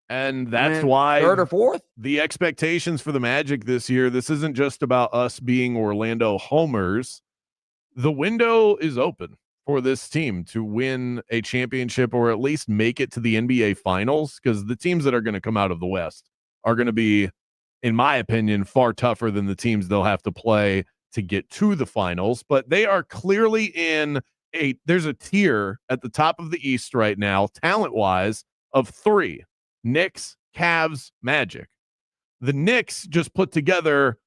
And that's why third or fourth. The expectations for the Magic this year, this isn't just about us being Orlando homers. The window is open for this team to win a championship or at least make it to the NBA Finals, because the teams that are going to come out of the West are going to be, in my opinion, far tougher than the teams they'll have to play to get to the finals. But they are clearly in there's a tier at the top of the East right now, talent-wise, of 3. Knicks, Cavs, Magic. The Knicks just put together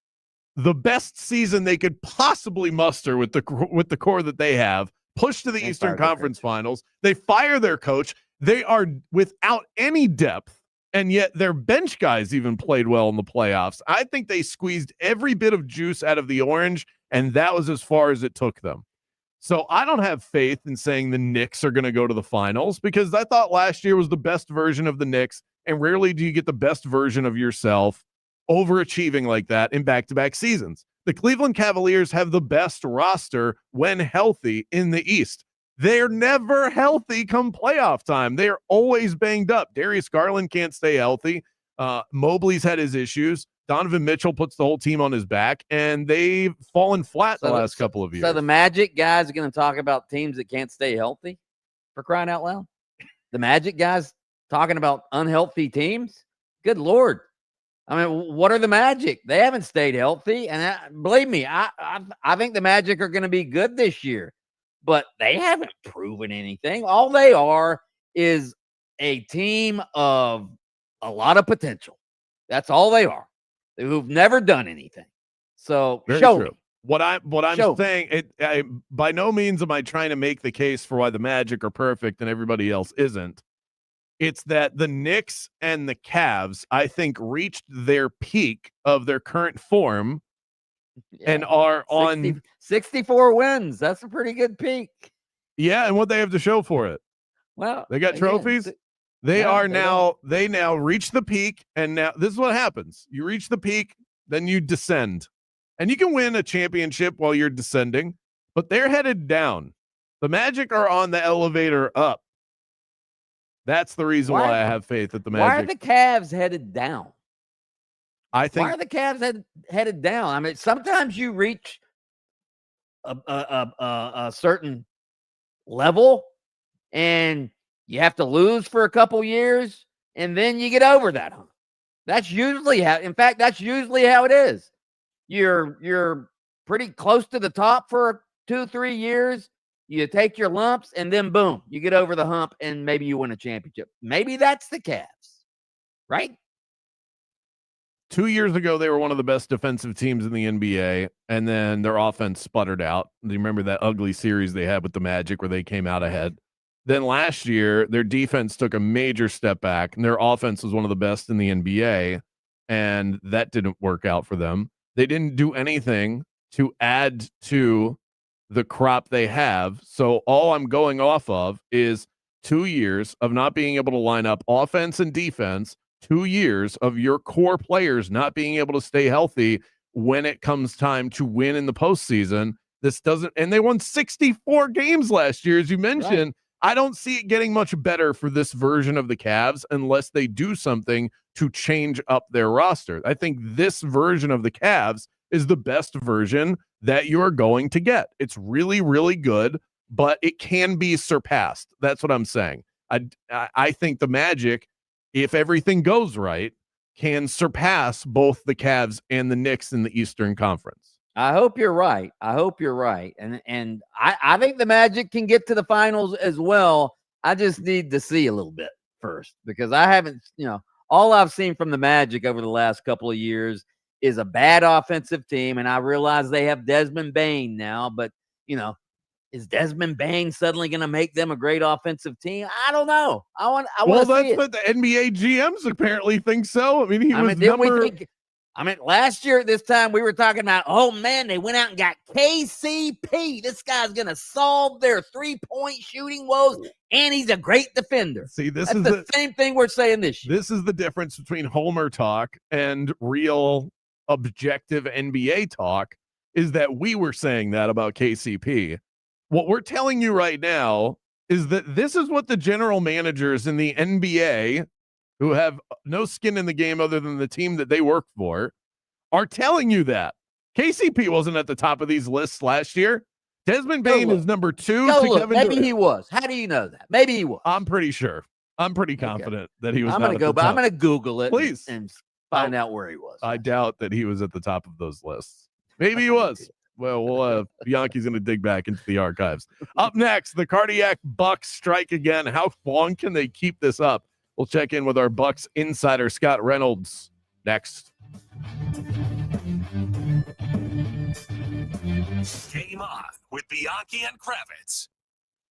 the best season they could possibly muster with the core that they have, pushed to the Eastern Conference Finals. They fire their coach. They are without any depth, and yet their bench guys even played well in the playoffs. I think they squeezed every bit of juice out of the orange, and that was as far as it took them. So I don't have faith in saying the Knicks are going to go to the finals, because I thought last year was the best version of the Knicks, and rarely do you get the best version of yourself overachieving like that in back-to-back seasons. The Cleveland Cavaliers have the best roster when healthy in the East. They're never healthy come playoff time. They're always banged up. Darius Garland can't stay healthy. Mobley's had his issues. Donovan Mitchell puts the whole team on his back, and they've fallen flat the last couple of years. So the Magic guys are going to talk about teams that can't stay healthy, for crying out loud. The Magic guys talking about unhealthy teams? Good Lord. I mean, what are the Magic? They haven't stayed healthy. And believe me, I think the Magic are going to be good this year, but they haven't proven anything. All they are is a team of a lot of potential. That's all they are. Who've never done anything. So show me. What I'm saying, by no means am I trying to make the case for why the Magic are perfect and everybody else isn't. It's that the Knicks and the Cavs, I think, reached their peak of their current form and are on 64 wins. That's a pretty good peak. Yeah, and what they have to show for it. Well, they got trophies. They now reach the peak, and now this is what happens. You reach the peak, then you descend. And you can win a championship while you're descending, but they're headed down. The Magic are on the elevator up. That's the reason why I have faith that the Magic. Why are the Cavs headed down? I think. Why are the Cavs headed down? I mean, sometimes you reach a certain level and you have to lose for a couple years and then you get over that hump. That's usually how it is. You're pretty close to the top for 2-3 years. You take your lumps and then boom, you get over the hump and maybe you win a championship. Maybe that's the Cavs, right? 2 years ago, they were one of the best defensive teams in the NBA, and then their offense sputtered out. Do you remember that ugly series they had with the Magic where they came out ahead? Then last year, their defense took a major step back, and their offense was one of the best in the NBA, and that didn't work out for them. They didn't do anything to add to the crop they have, so all I'm going off of is 2 years of not being able to line up offense and defense, 2 years of your core players not being able to stay healthy when it comes time to win in the postseason. This doesn't, and they won 64 games last year, as you mentioned. Right. I don't see it getting much better for this version of the Cavs unless they do something to change up their roster. I think this version of the Cavs is the best version that you're going to get. It's really, really good, but it can be surpassed. That's what I'm saying. I think the Magic, if everything goes right, can surpass both the Cavs and the Knicks in the Eastern Conference. I hope you're right. And I think the Magic can get to the finals as well. I just need to see a little bit first because I haven't, all I've seen from the Magic over the last couple of years is a bad offensive team. And I realize they have Desmond Bane now, but, is Desmond Bane suddenly going to make them a great offensive team? I don't know. I want to see it. What the NBA GMs apparently think so. Last year at this time, we were talking about, oh, man, they went out and got KCP. This guy's going to solve their three-point shooting woes, and he's a great defender. See, That's the same thing we're saying this year. This is the difference between Homer talk and real objective NBA talk, is that we were saying that about KCP. What we're telling you right now is that this is what the general managers in the NBA, who have no skin in the game other than the team that they work for, are telling you that. KCP wasn't at the top of these lists last year. Desmond Bane is number 2. Maybe he was. How do you know that? Maybe he was. I'm pretty sure. I'm pretty confident that he was. I'm going to Google it, please, and find out where he was. I doubt that he was at the top of those lists. Maybe he was. Well, Bianchi's going to dig back into the archives. Up next, the Cardiac Bucks strike again. How long can they keep this up? We'll check in with our Bucks insider, Scott Reynolds, next. Game on with Bianchi and Kravitz.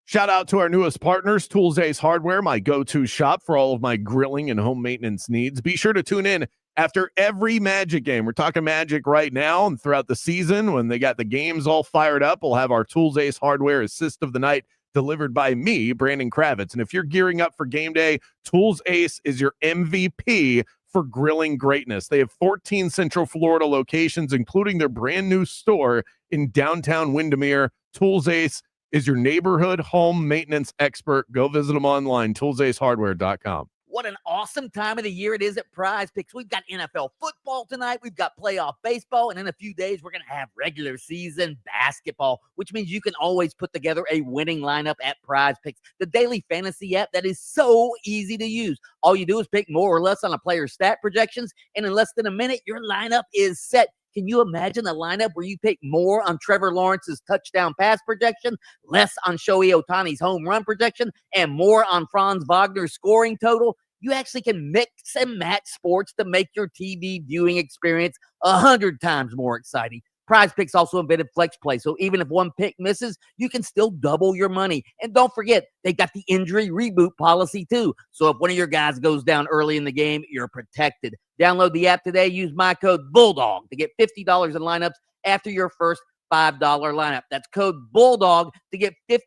Shout out to our newest partners, Tools Ace Hardware, my go-to shop for all of my grilling and home maintenance needs. Be sure to tune in after every Magic game. We're talking Magic right now and throughout the season. When they got the games all fired up, we'll have our Tools Ace Hardware assist of the night delivered by me, Brandon Kravitz. And if you're gearing up for game day, Tools Ace is your MVP for grilling greatness. They have 14 Central Florida locations, including their brand new store in downtown Windermere. Tools Ace is your neighborhood home maintenance expert. Go visit them online, toolsacehardware.com. What an awesome time of the year it is at Prize Picks. We've got NFL football tonight. We've got playoff baseball. And in a few days, we're going to have regular season basketball, which means you can always put together a winning lineup at Prize Picks, the daily fantasy app that is so easy to use. All you do is pick more or less on a player's stat projections, and in less than a minute, your lineup is set. Can you imagine a lineup where you pick more on Trevor Lawrence's touchdown pass projection, less on Shohei Ohtani's home run projection, and more on Franz Wagner's scoring total? You actually can mix and match sports to make your TV viewing experience 100 times more exciting. Prize Picks also invented Flex Play, so even if one pick misses, you can still double your money. And don't forget, they got the injury reboot policy too. So if one of your guys goes down early in the game, you're protected. Download the app today. Use my code BULLDOG to get $50 in lineups after your first $5 lineup. That's code BULLDOG to get $50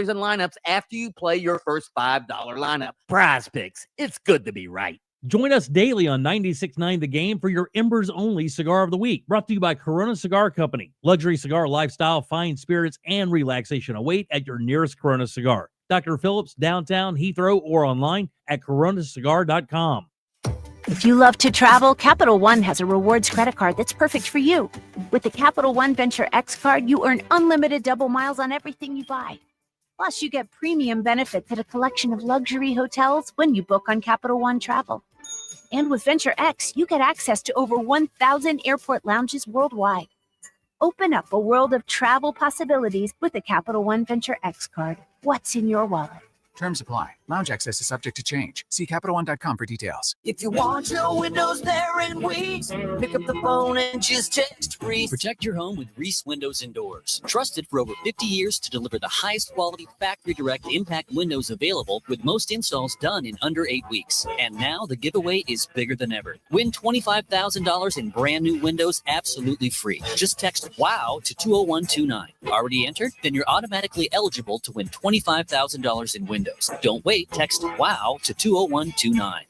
in lineups after you play your first $5 lineup. Prize Picks. It's good to be right. Join us daily on 96.9 The Game for your Embers Only Cigar of the Week. Brought to you by Corona Cigar Company. Luxury cigar lifestyle, fine spirits, and relaxation await at your nearest Corona Cigar. Dr. Phillips, downtown, Heathrow, or online at coronacigar.com. If you love to travel, Capital One has a rewards credit card that's perfect for you. With the Capital One Venture X card, you earn unlimited double miles on everything you buy. Plus, you get premium benefits at a collection of luxury hotels when you book on Capital One Travel. And with Venture X, you get access to over 1,000 airport lounges worldwide. Open up a world of travel possibilities with the Capital One Venture X card. What's in your wallet? Terms apply. Lounge access is subject to change. See CapitalOne.com for details. If you want your windows there in weeks, pick up the phone and just text Reese. Protect your home with Reese Windows and Doors. Trusted for over 50 years to deliver the highest quality factory direct impact windows available, with most installs done in under 8 weeks. And now the giveaway is bigger than ever. Win $25,000 in brand new windows absolutely free. Just text WOW to 20129. Already entered? Then you're automatically eligible to win $25,000 in windows. Don't wait. Text WOW to 20129.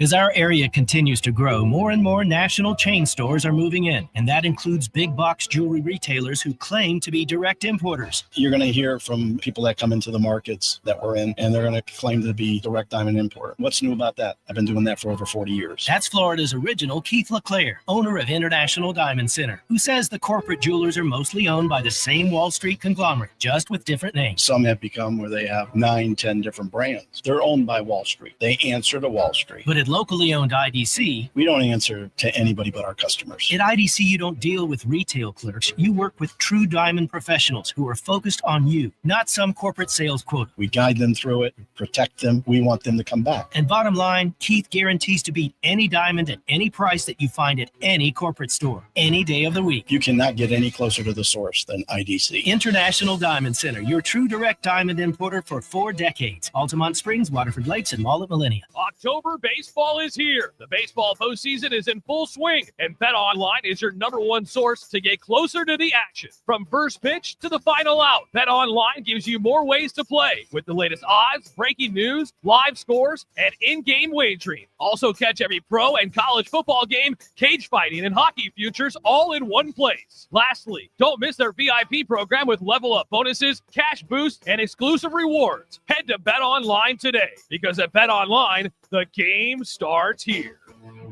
As our area continues to grow, more and more national chain stores are moving in, and that includes big box jewelry retailers who claim to be direct importers. You're going to hear from people that come into the markets that we're in, and they're going to claim to be direct diamond importer. What's new about that? I've been doing that for over 40 years. That's Florida's original Keith LeClaire, owner of International Diamond Center, who says the corporate jewelers are mostly owned by the same Wall Street conglomerate, just with different names. Some have become where they have 9, 10 different brands. They're owned by Wall Street. They answer to Wall Street. But at locally owned IDC, we don't answer to anybody but our customers. At IDC, you don't deal with retail clerks. You work with true diamond professionals who are focused on you, not some corporate sales quota. We guide them through it, protect them. We want them to come back. And bottom line, Keith guarantees to beat any diamond at any price that you find at any corporate store, any day of the week. You cannot get any closer to the source than IDC. International Diamond Center, your true direct diamond importer for 4 decades. Altamont Springs, Waterford Lakes, and Mall at Millennia. October baseball is here. The baseball postseason is in full swing, and BetOnline is your #1 source to get closer to the action. From first pitch to the final out, BetOnline gives you more ways to play with the latest odds, breaking news, live scores, and in-game wagering. Also catch every pro and college football game, cage fighting, and hockey futures all in one place. Lastly, don't miss their VIP program with level up bonuses, cash boosts, and exclusive rewards. Head to BetOnline today, because at BetOnline, the game starts here.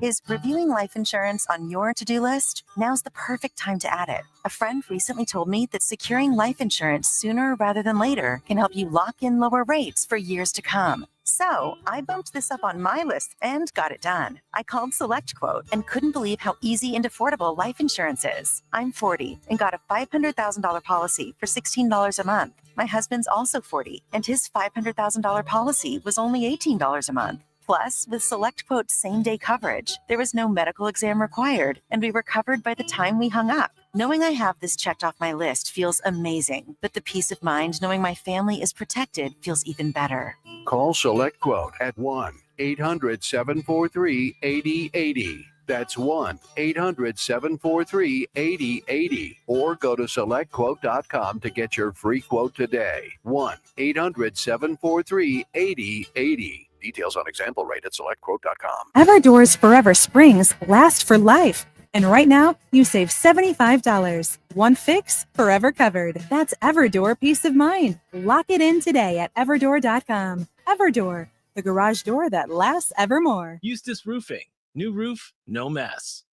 Is reviewing life insurance on your to-do list? Now's the perfect time to add it. A friend recently told me that securing life insurance sooner rather than later can help you lock in lower rates for years to come. So I bumped this up on my list and got it done. I called SelectQuote and couldn't believe how easy and affordable life insurance is. I'm 40 and got a $500,000 policy for $16 a month. My husband's also 40 and his $500,000 policy was only $18 a month. Plus, with SelectQuote's same-day coverage, there was no medical exam required, and we were covered by the time we hung up. Knowing I have this checked off my list feels amazing, but the peace of mind knowing my family is protected feels even better. Call SelectQuote at 1-800-743-8080. That's 1-800-743-8080. Or go to SelectQuote.com to get your free quote today. 1-800-743-8080. Details on example rate at SelectQuote.com. Everdoor's Forever Springs last for life. And right now, you save $75. One fix, forever covered. That's Everdoor Peace of Mind. Lock it in today at Everdoor.com. Everdoor, the garage door that lasts evermore. Eustace Roofing. New roof, no mess.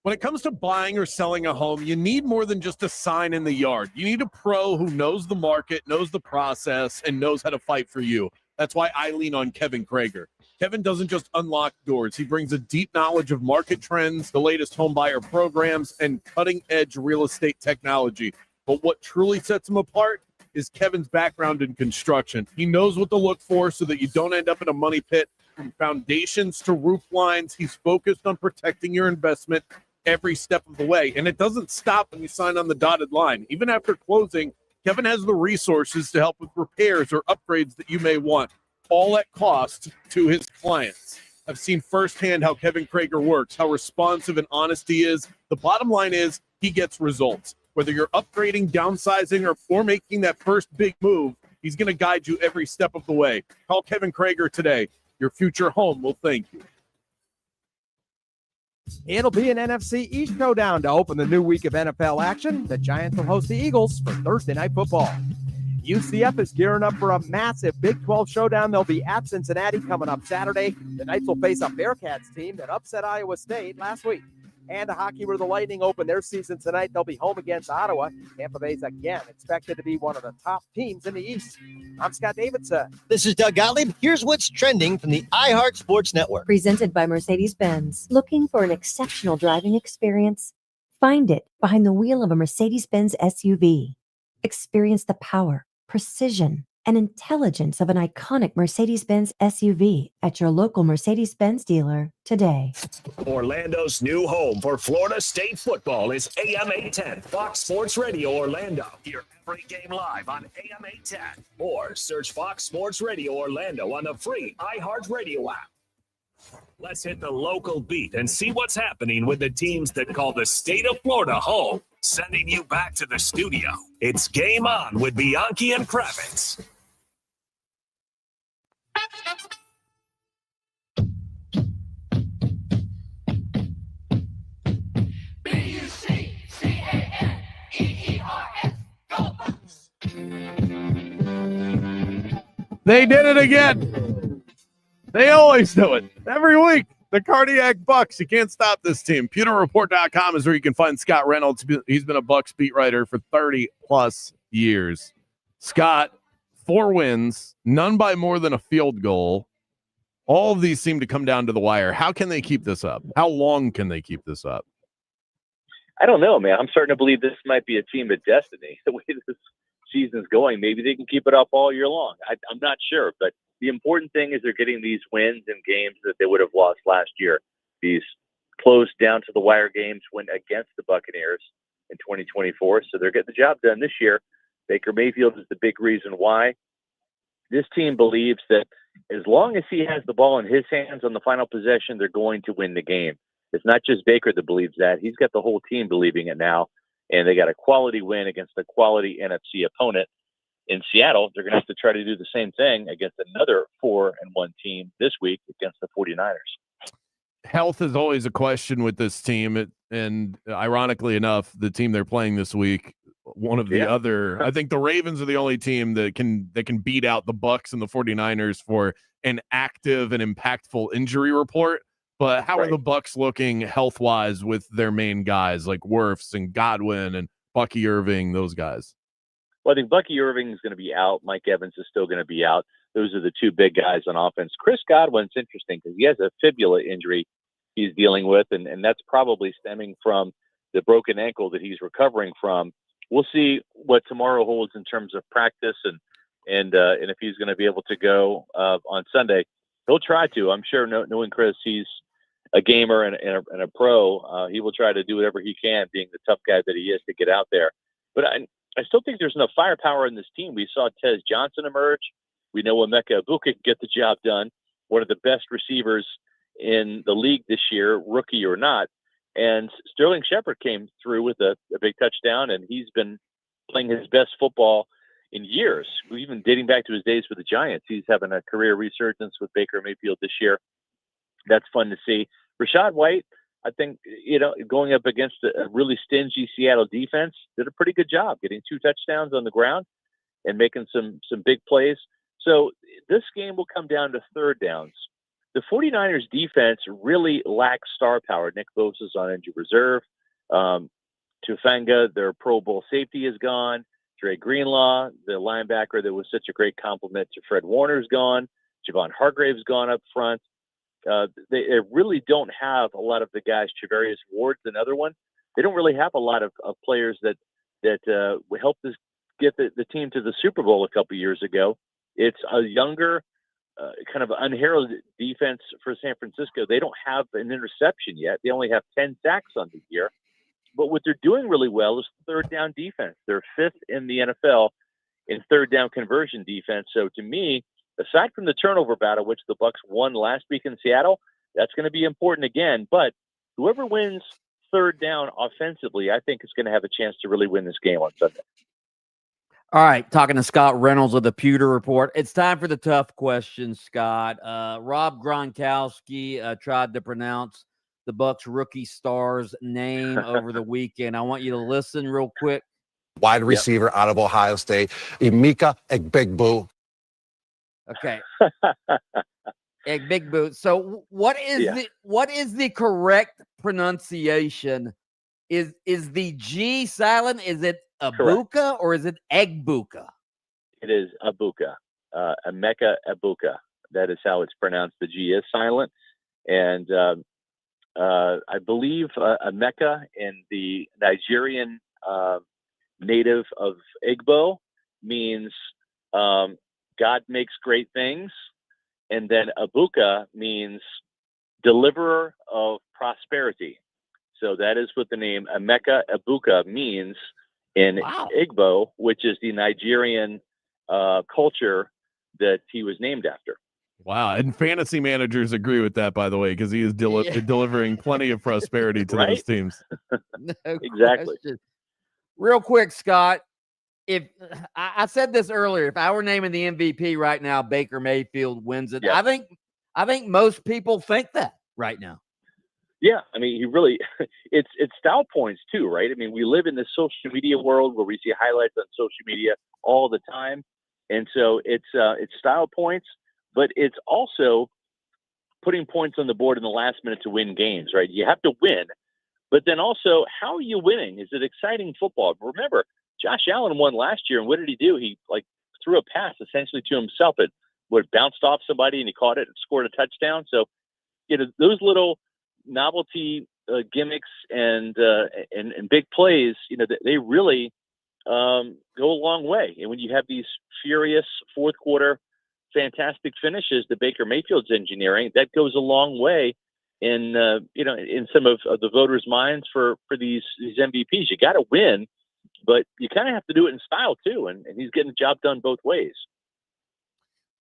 When it comes to buying or selling a home, you need more than just a sign in the yard. You need a pro who knows the market, knows the process, and knows how to fight for you. That's why I lean on Kevin Krager. Kevin doesn't just unlock doors. He brings a deep knowledge of market trends, the latest home buyer programs, and cutting-edge real estate technology. But what truly sets him apart is Kevin's background in construction. He knows what to look for so that you don't end up in a money pit. From foundations to roof lines, he's focused on protecting your investment every step of the way. And it doesn't stop when you sign on the dotted line. Even after closing, Kevin has the resources to help with repairs or upgrades that you may want, all at cost to his clients. I've seen firsthand how Kevin Krager works, how responsive and honest he is. The bottom line is he gets results. Whether you're upgrading, downsizing, or making that first big move, he's going to guide you every step of the way. Call Kevin Krager today, Your future home will thank you. It'll be an NFC East showdown to open the new week of NFL action. The Giants will host the Eagles for Thursday Night Football. UCF is gearing up for a massive Big 12 showdown. They'll be at Cincinnati coming up Saturday. The Knights will face a Bearcats team that upset Iowa State last week. And the hockey where the Lightning open their season tonight. They'll be home against Ottawa. Tampa Bay's again expected to be one of the top teams in the East. I'm Scott Davidson. This is Doug Gottlieb. Here's what's trending from the iHeart Sports Network. Presented by Mercedes-Benz. Looking for an exceptional driving experience? Find it behind the wheel of a Mercedes-Benz SUV. Experience the power, precision, and intelligence of an iconic Mercedes-Benz SUV at your local Mercedes-Benz dealer today. Orlando's new home for Florida State football is AM 810 Fox Sports Radio Orlando. Hear every game live on AM 810 or search Fox Sports Radio Orlando on the free iHeartRadio app. Let's hit the local beat and see what's happening with the teams that call the state of Florida home. Sending you back to the studio. It's Game On with Bianchi and Kravitz. They did it again. They always do it. Every week. The Cardiac Bucks. You can't stop this team. PewterReport.com is where you can find Scott Reynolds. He's been a Bucks beat writer for 30-plus years. Scott, 4 wins, none by more than a field goal. All of these seem to come down to the wire. How can they keep this up? How long can they keep this up? I don't know, man. I'm starting to believe this might be a team of destiny. The way this season's going, maybe they can keep it up all year long. I'm not sure, but the important thing is they're getting these wins in games that they would have lost last year. These close down to the wire games went against the Buccaneers in 2024, so they're getting the job done this year. Baker Mayfield is the big reason why. This team believes that as long as he has the ball in his hands on the final possession, they're going to win the game. It's not just Baker that believes that. He's got the whole team believing it now, and they got a quality win against a quality NFC opponent. In Seattle, they're going to have to try to do the same thing against another 4-1 team this week against the 49ers. Health is always a question with this team. And ironically enough, the team they're playing this week, one of the other, I think the Ravens are the only team that can beat out the Bucks and the 49ers for an active and impactful injury report. But how are the Bucks looking health-wise with their main guys like Wirfs and Godwin and Bucky Irving, those guys? Well, I think Bucky Irving is going to be out. Mike Evans is still going to be out. Those are the two big guys on offense. Chris Godwin's interesting because he has a fibula injury he's dealing with, and that's probably stemming from the broken ankle that he's recovering from. We'll see what tomorrow holds in terms of practice and if he's going to be able to go on Sunday. He'll try to. I'm sure, knowing Chris, he's a gamer and a pro. He will try to do whatever he can, being the tough guy that he is, to get out there. But I still think there's enough firepower in this team. We saw Tez Johnson emerge. We know Emeka Egbuka can get the job done. One of the best receivers in the league this year, rookie or not. And Sterling Shepard came through with a big touchdown, and he's been playing his best football in years, even dating back to his days with the Giants. He's having a career resurgence with Baker Mayfield this year. That's fun to see. Rashad White, I think, going up against a really stingy Seattle defense, did a pretty good job getting 2 touchdowns on the ground and making some big plays. So this game will come down to third downs. The 49ers defense really lacks star power. Nick Bosa's on injured reserve. Tufanga, their Pro Bowl safety, is gone. Dre Greenlaw, the linebacker that was such a great compliment to Fred Warner, is gone. Javon Hargrave's gone up front. They really don't have a lot of the guys. Charvarius Ward's another one. They don't really have a lot of players that helped us get the team to the Super Bowl a couple years ago. It's a younger, kind of unheralded defense for San Francisco. They don't have an interception yet. They only have 10 sacks on the year. But what they're doing really well is third down defense. They're 5th in the NFL in third down conversion defense. So to me, aside from the turnover battle, which the Bucs won last week in Seattle, that's going to be important again. But whoever wins third down offensively, I think is going to have a chance to really win this game on Sunday. All right, talking to Scott Reynolds of the Pewter Report. It's time for the tough question, Scott. Rob Gronkowski tried to pronounce the Bucs rookie star's name over the weekend. I want you to listen real quick. Wide receiver out of Ohio State, Emeka Egbegboo. Okay. Big boot. So what is the correct pronunciation? Is the G silent? Is it Abuka or is it Egbuka? It is Abuka, Emeka Ebuka. That is how it's pronounced. The G is silent. And I believe Emeka in the Nigerian native of Igbo means God makes great things. And then Abuka means deliverer of prosperity. So that is what the name Emeka Ebuka means in Igbo, which is the Nigerian culture that he was named after. Wow. And fantasy managers agree with that, by the way, because he is delivering plenty of prosperity to those teams. No exactly. question. Real quick, Scott, if I said this earlier, if I were naming the MVP right now, Baker Mayfield wins it. Yeah. I think most people think that right now. Yeah, I mean, he really, it's style points too, right? I mean, we live in this social media world where we see highlights on social media all the time. And so it's style points, but it's also putting points on the board in the last minute to win games, right? You have to win, but then also, how are you winning? Is it exciting football? Remember, Josh Allen won last year, and what did he do? He threw a pass essentially to himself. It bounced off somebody, and he caught it and scored a touchdown. So, those little novelty gimmicks and big plays, they really go a long way. And when you have these furious fourth quarter fantastic finishes that Baker Mayfield's engineering, that goes a long way in in some of the voters' minds for these MVPs. You got to win, but you kind of have to do it in style too. And he's getting the job done both ways.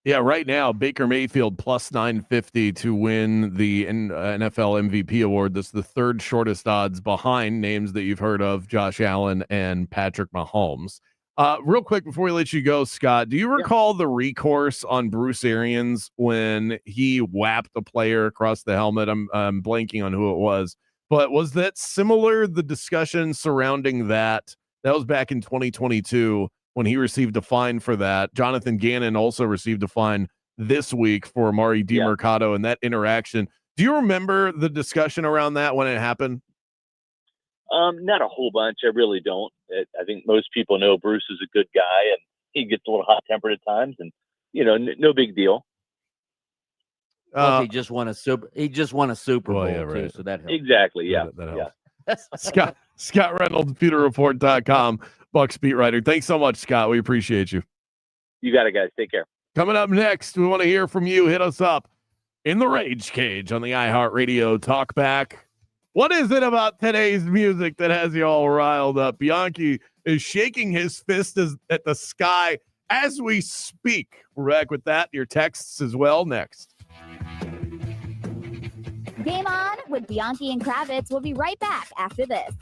Yeah, right now, Baker Mayfield plus 950 to win the NFL MVP award. This is the third shortest odds behind names that you've heard of, Josh Allen and Patrick Mahomes. Real quick, before we let you go, Scott, do you recall the recourse on Bruce Arians when he whapped a player across the helmet? I'm blanking on who it was, but was that similar, the discussion surrounding that? That was back in 2022. When he received a fine for that. Jonathan Gannon also received a fine this week for Amari DiMercato and that interaction. Do you remember the discussion around that when it happened? Not a whole bunch. I really don't. I think most people know Bruce is a good guy, and he gets a little hot-tempered at times, and no big deal. Plus, he just won a Super Bowl too, so that helps. Exactly. Yeah. That helps. Scott Reynolds, PewterReport.com. Bucs beat writer. Thanks so much, Scott. We appreciate you. You got it, guys. Take care. Coming up next, we want to hear from you. Hit us up in the Rage Cage on the iHeartRadio Talkback. What is it about today's music that has you all riled up? Bianchi is shaking his fist at the sky as we speak. We're back with that. Your texts as well next. Game on with Bianchi and Kravitz. We'll be right back after this.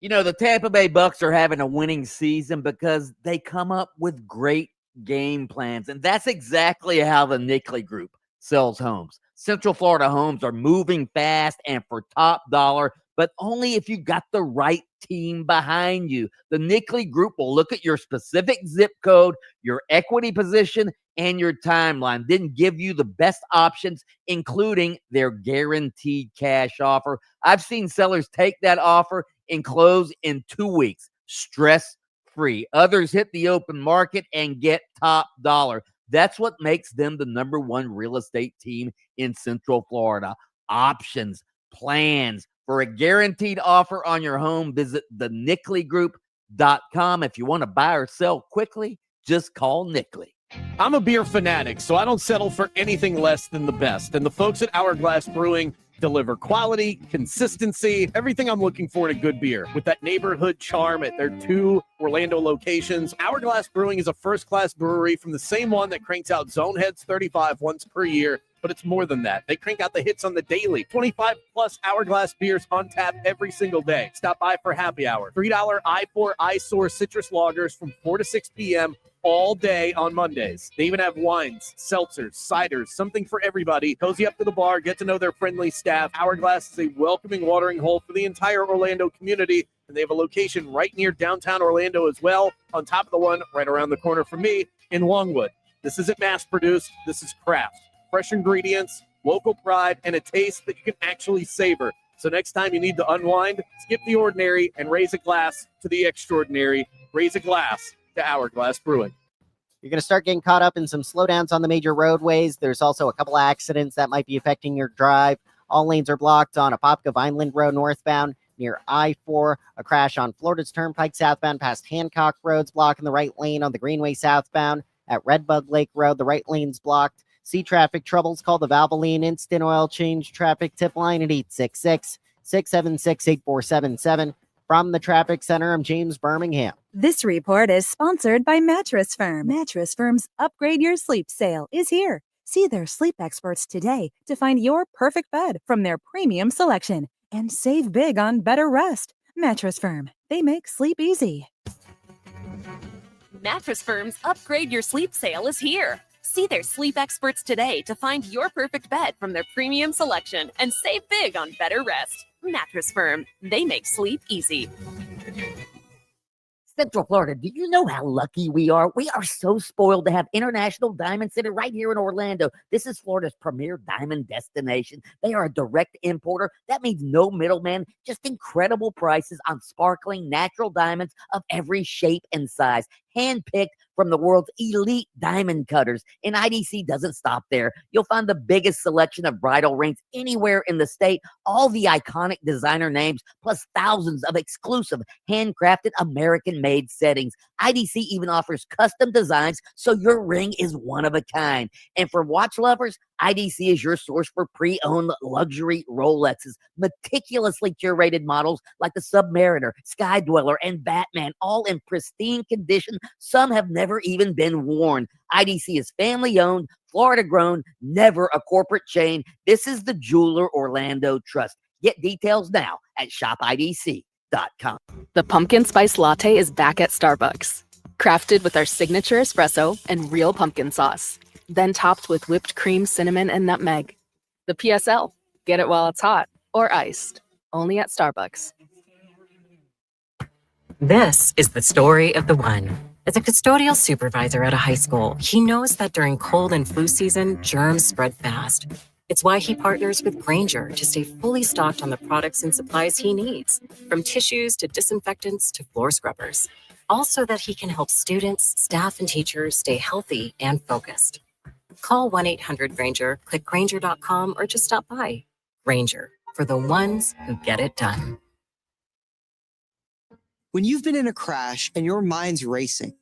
The Tampa Bay Bucs are having a winning season because they come up with great game plans. And that's exactly how the Nickley Group sells homes. Central Florida homes are moving fast and for top dollar, but only if you got the right team behind you. The Nickley Group will look at your specific zip code, your equity position, and your timeline, then give you the best options, including their guaranteed cash offer. I've seen sellers take that offer and close in 2 weeks, stress-free. Others hit the open market and get top dollar. That's what makes them the number one real estate team in Central Florida. Options, plans. For a guaranteed offer on your home, visit thenickley.com. If you want to buy or sell quickly, just call Nickley. I'm a beer fanatic, so I don't settle for anything less than the best. And the folks at Hourglass Brewing deliver quality, consistency, everything I'm looking for in a good beer. With that neighborhood charm at their 2 Orlando locations, Hourglass Brewing is a first-class brewery from the same one that cranks out Zoneheads 35 once per year but it's more than that. They crank out the hits on the daily. 25 plus Hourglass beers on tap every single day. Stop by for happy hour. $3 I4 iSource citrus lagers from 4 to 6 p.m. all day on Mondays. They even have wines, seltzers, ciders, something for everybody. Cozy up to the bar, get to know their friendly staff. Hourglass is a welcoming watering hole for the entire Orlando community, and they have a location right near downtown Orlando as well, on top of the one right around the corner from me in Longwood. This isn't mass-produced. This is craft. Fresh ingredients, local pride, and a taste that you can actually savor. So next time you need to unwind, skip the ordinary and raise a glass to the extraordinary. Raise a glass to Hourglass Brewing. You're going to start getting caught up in some slowdowns on the major roadways. There's also a couple of accidents that might be affecting your drive. All lanes are blocked on Apopka Vineland Road northbound near I-4. A crash on Florida's Turnpike southbound past Hancock Road's blocking the right lane on the Greenway southbound. At Redbug Lake Road, the right lane's blocked. See traffic troubles, call the Valvoline Instant Oil Change traffic tip line at 866-676-8477. From the Traffic Center, I'm James Birmingham. This report is sponsored by Mattress Firm. Mattress Firm's Upgrade Your Sleep sale is here. See their sleep experts today to find your perfect bed from their premium selection and save big on better rest. Mattress Firm, they make sleep easy. Mattress Firm's Upgrade Your Sleep sale is here. See their sleep experts today to find your perfect bed from their premium selection and save big on better rest. Mattress Firm, they make sleep easy. Central Florida, do you know how lucky we are? We are so spoiled to have International Diamond Center right here in Orlando. This is Florida's premier diamond destination. They are a direct importer. That means no middleman, just incredible prices on sparkling natural diamonds of every shape and size, handpicked from the world's elite diamond cutters. And IDC doesn't stop there. You'll find the biggest selection of bridal rings anywhere in the state, all the iconic designer names, plus thousands of exclusive handcrafted American-made settings. IDC even offers custom designs, so your ring is one of a kind. And for watch lovers, IDC is your source for pre-owned luxury Rolexes, meticulously curated models like the Submariner, Sky Dweller, and Batman, all in pristine condition. Some have never even been worn. IDC is family-owned, Florida-grown, never a corporate chain. This is the Jeweler Orlando Trust. Get details now at shopidc.com. The pumpkin spice latte is back at Starbucks. Crafted with our signature espresso and real pumpkin sauce. Then topped with whipped cream, cinnamon, and nutmeg. The PSL. Get it while it's hot or iced. Only at Starbucks. This is the story of the one. As a custodial supervisor at a high school, he knows that during cold and flu season, germs spread fast. It's why he partners with Grainger to stay fully stocked on the products and supplies he needs, from tissues to disinfectants to floor scrubbers. All so that he can help students, staff, and teachers stay healthy and focused. Call 1-800-GRAINGER, click Grainger.com, or just stop by. Grainger, for the ones who get it done. When you've been in a crash and your mind's racing.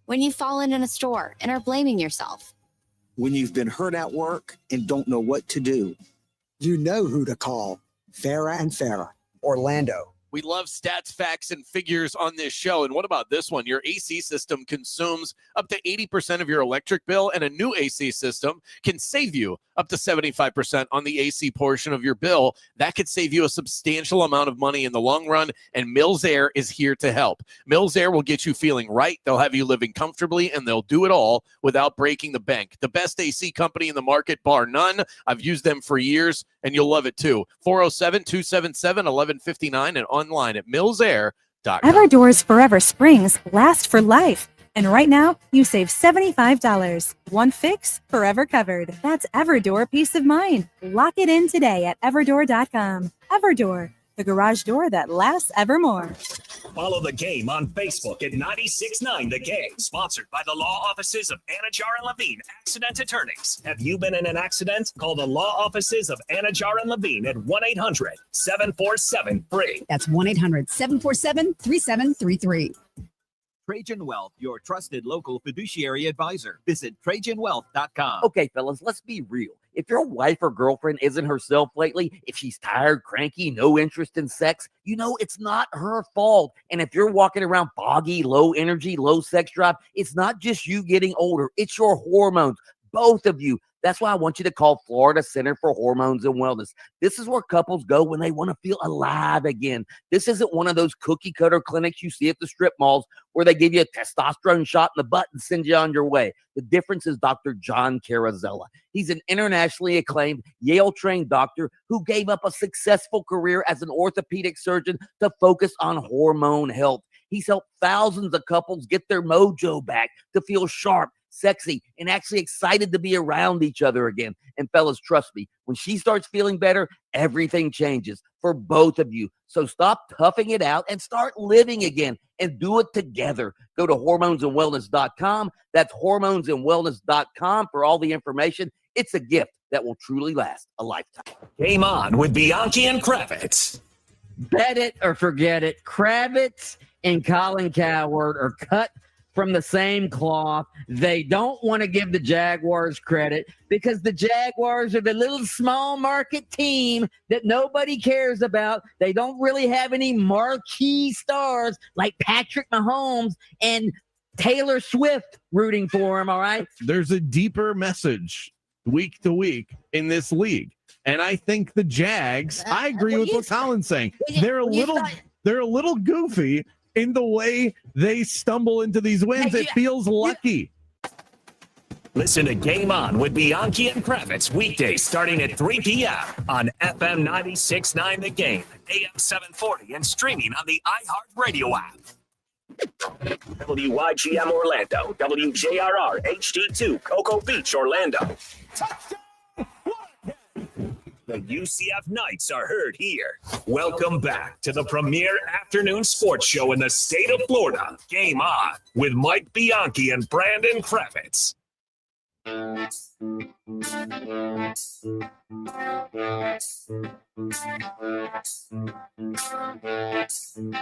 When you've fallen in a store and are blaming yourself. When you've been hurt at work and don't know what to do. You know who to call. Farah and Farah, Orlando. We love stats, facts, and figures on this show. And what about this one? Your AC system consumes up to 80% of your electric bill, and a new AC system can save you up to 75% on the AC portion of your bill. That could save you a substantial amount of money in the long run, and Mills Air is here to help. Mills Air will get you feeling right. They'll have you living comfortably, and they'll do it all without breaking the bank. The best AC company in the market, bar none. I've used them for years, and you'll love it too. 407-277-1159 and online at millsair.com. Everdoor's Forever Springs last for life. And right now, you save $75. One fix, forever covered. That's Everdoor Peace of Mind. Lock it in today at everdoor.com. Everdoor, the garage door that lasts evermore. Follow the game on Facebook at 96.9 The Game. Sponsored by the law offices of Anajar and Levine, accident attorneys. Have you been in an accident? Call the law offices of Anajar and Levine at 1-800-747-FREE. That's 1-800-747-3733. Trajan Wealth, your trusted local fiduciary advisor. Visit TrajanWealth.com. Okay, fellas, let's be real. If your wife or girlfriend isn't herself lately, if she's tired, cranky, no interest in sex, you know it's not her fault. And if you're walking around foggy, low energy, low sex drive, it's not just you getting older. It's your hormones, both of you. That's why I want you to call Florida Center for Hormones and Wellness. This is where couples go when they want to feel alive again. This isn't one of those cookie cutter clinics you see at the strip malls where they give you a testosterone shot in the butt and send you on your way. The difference is Dr. John Carrazella. He's an internationally acclaimed Yale-trained doctor who gave up a successful career as an orthopedic surgeon to focus on hormone health. He's helped thousands of couples get their mojo back to feel sharp, sexy, and actually excited to be around each other again. And fellas, trust me, when she starts feeling better, everything changes for both of you. So stop toughing it out and start living again and do it together. Go to hormonesandwellness.com. That's hormonesandwellness.com for all the information. It's a gift that will truly last a lifetime. Game on with Bianchi and Kravitz. Bet it or forget it. Kravitz and Colin Cowherd are cut from the same cloth. They don't want to give the Jaguars credit because the Jaguars are the little small market team that nobody cares about. They don't really have any marquee stars like Patrick Mahomes and Taylor Swift rooting for him, all right? There's a deeper message week to week in this league. And I think the Jags, I agree with what Colin's saying. They're a little goofy in the way they stumble into these wins. It feels lucky. Listen to Game On with Bianchi and Kravitz weekdays starting at 3 p.m. on FM 96.9 The Game, AM 740, and streaming on the iHeartRadio app. WYGM Orlando, WJRR HD2, Cocoa Beach, Orlando. The UCF Knights are heard here. Welcome back to the premier afternoon sports show in the state of Florida. Game On with Mike Bianchi and Brandon Kravitz.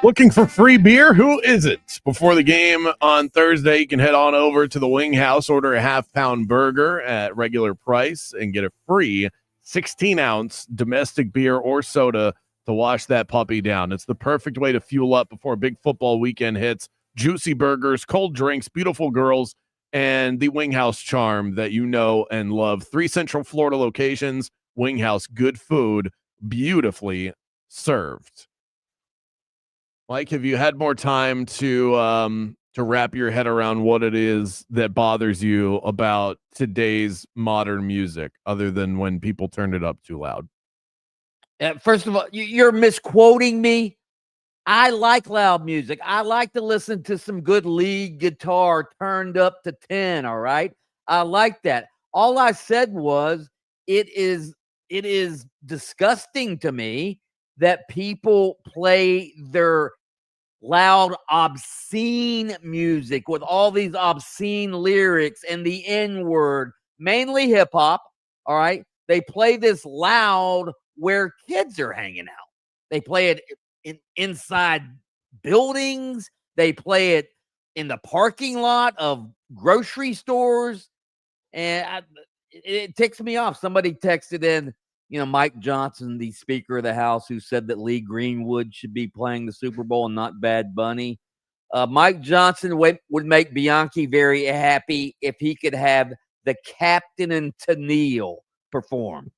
Looking for free beer? Who is it? Before the game on Thursday, you can head on over to the Wing House, order a half-pound burger at regular price, and get a free 16-ounce domestic beer or soda to wash that puppy down. It's the perfect way to fuel up before a big football weekend hits. Juicy burgers, cold drinks, beautiful girls, and the Wing House charm that you know and love. 3 Central Florida locations, Wing House, good food, beautifully served. Mike, have you had more time to wrap your head around what it is that bothers you about today's modern music, other than when people turn it up too loud? First of all, you're misquoting me. I like loud music. I like to listen to some good lead guitar turned up to 10, all right? I like that. All I said was it is disgusting to me that people play their loud, obscene music with all these obscene lyrics and the N-word, mainly hip-hop, all right? They play this loud where kids are hanging out. They play it inside buildings. They play it in the parking lot of grocery stores. And it ticks me off. Somebody texted in, Mike Johnson, the Speaker of the House, who said that Lee Greenwood should be playing the Super Bowl and not Bad Bunny. Mike Johnson would make Bianchi very happy if he could have the Captain and Tennille perform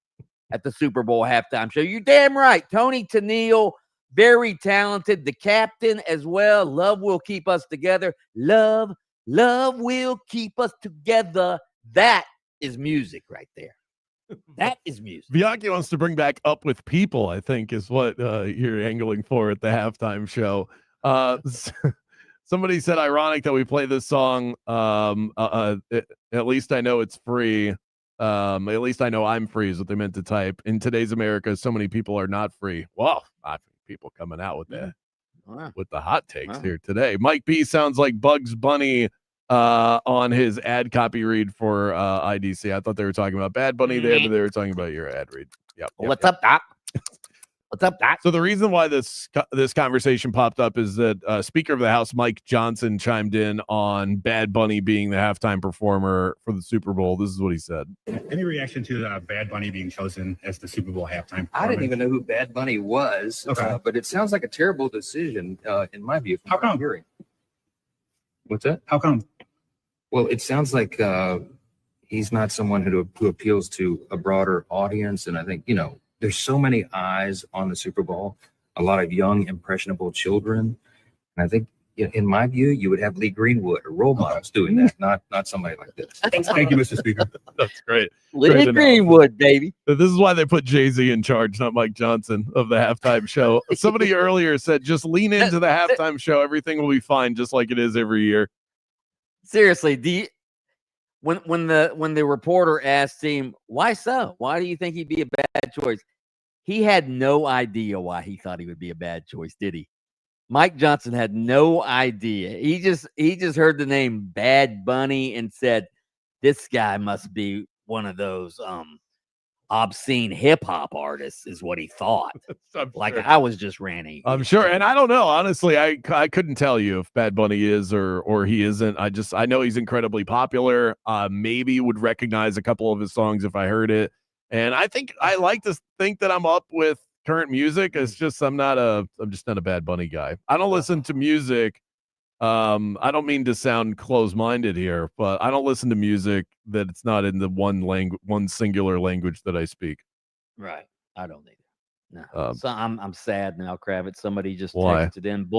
at the Super Bowl halftime show. You're damn right. Tony Tennille, very talented. The Captain as well. Love will keep us together. Love will keep us together. That is music right there. That is music. Bianchi wants to bring back Up With People, I think, is what you're angling for at the halftime show. Somebody said, ironic that we play this song. At least I know it's free. At least I know I'm free is what they meant to type. In today's America, so many people are not free. Wow, people coming out with that. Wow. With the hot takes here today. Mike B sounds like Bugs Bunny on his ad copy read for IDC. I thought they were talking about Bad Bunny there, but they were talking about your ad read. Yep. What's up, Doc? What's up, Doc? So the reason why this conversation popped up is that Speaker of the House Mike Johnson chimed in on Bad Bunny being the halftime performer for the Super Bowl. This is what he said. Any reaction to Bad Bunny being chosen as the Super Bowl halftime performer? I didn't even know who Bad Bunny was, but it sounds like a terrible decision in my view. How come? Hearing. What's that? How come? Well, it sounds like he's not someone who appeals to a broader audience. And I think, there's so many eyes on the Super Bowl, a lot of young, impressionable children. And I think, in my view, you would have Lee Greenwood or role models doing that, not somebody like this. Thank you, Mr. Speaker. That's great. Lee Greenwood, baby. This is why they put Jay-Z in charge, not Mike Johnson, of the halftime show. Somebody earlier said, just lean into the halftime show. Everything will be fine, just like it is every year. Seriously, when the reporter asked him, why so? Why do you think he'd be a bad choice? He had no idea why he thought he would be a bad choice, did he? Mike Johnson had no idea. He just heard the name Bad Bunny and said, this guy must be one of those obscene hip hop artists, is what he thought. Like sure. I was just ranting. I'm sure, and I don't know. Honestly, I couldn't tell you if Bad Bunny is or he isn't. I know he's incredibly popular. Maybe would recognize a couple of his songs if I heard it. And I think I like to think that I'm up with current music. It's just I'm just not a Bad Bunny guy. I don't listen to music. I don't mean to sound close-minded here, but I don't listen to music that it's not in the one singular language that I speak. Right. I don't either. No. So I'm sad now, Kravitz. Somebody just why? texted in.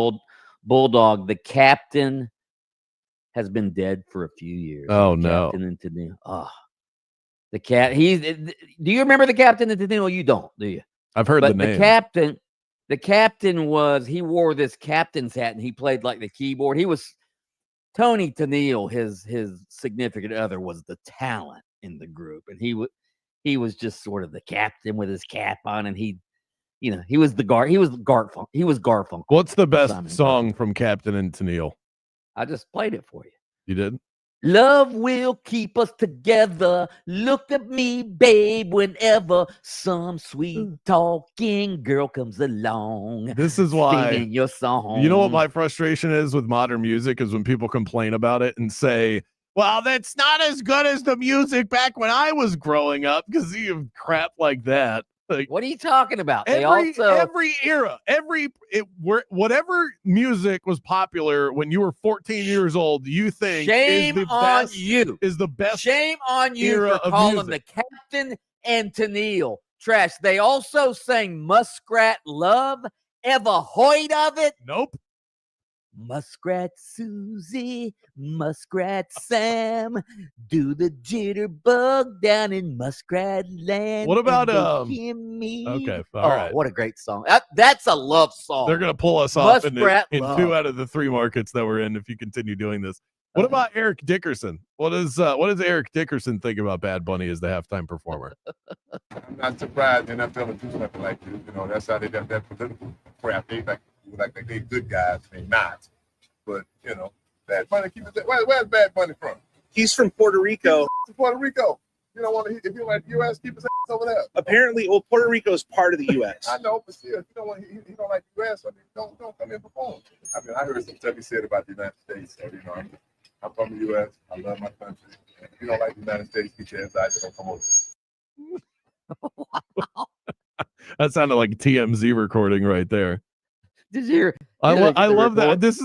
Bulldog, the captain has been dead for a few years. Oh no. Captain into the the cat. Do you remember the captain into the? Well, you don't, do you? I've heard the name. The captain he wore this captain's hat and he played like the keyboard. He was Tony Tennille, his significant other, was the talent in the group. And he was just sort of the captain with his cap on, and he was Garfunkel. What's the best song from Captain and Tennille? I just played it for you. You did? Love will keep us together. Look at me, babe, whenever some sweet talking girl comes along. This is why singing your song. You know what my frustration is with modern music is when people complain about it and say, well, that's not as good as the music back when I was growing up, because you have crap like that. Like, what are you talking about? Every era, whatever music was popular when you were 14 years old, you think shame is the on best, you. Is the best. Shame on you era for calling of the captain and Tennille trash. They also sang Muskrat Love. Ever heard of it? Nope. Muskrat Susie, Muskrat Sam, do the jitterbug down in Muskrat Land. What about me? Okay, all right. What a great song! That's a love song. They're gonna pull us off in 2 Love. out of the 3 markets that we're in if you continue doing this. What about Eric Dickerson? What does Eric Dickerson think about Bad Bunny as the halftime performer? I'm not surprised the NFL will do something like this. That's how they got that political crap. They like they good guys. They not. But Bad Bunny. Where's Bad Bunny from? He's from Puerto Rico. He's from Puerto Rico. You don't want to. If you like the U.S., keep his ass over there. Apparently, Puerto Rico is part of the U.S. I know, but still, if you don't want, he don't like the U.S. Don't come in and perform. I heard some stuff he said about the United States. So I'm from the U.S. I love my country. If you don't like the United States, keep your ass out. Don't come over. That sounded like a TMZ recording right there. Did you hear? I love that. This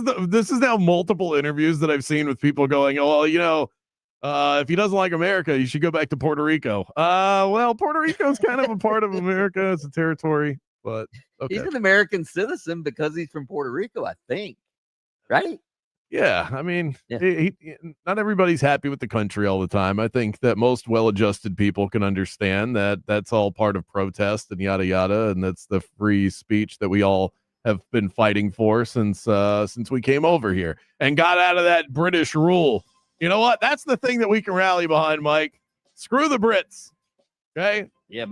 is now multiple interviews that I've seen with people going, oh, if he doesn't like America, you should go back to Puerto Rico. Well, Puerto Rico is kind of a part of America. It's a territory, but okay. He's an American citizen because he's from Puerto Rico, I think. Right? Yeah, I mean, not everybody's happy with the country all the time. I think that most well-adjusted people can understand that that's all part of protest and yada yada, and that's the free speech that we all have been fighting for since we came over here and got out of that British rule. You know what? That's the thing that we can rally behind, Mike. Screw the Brits. Okay? Yeah.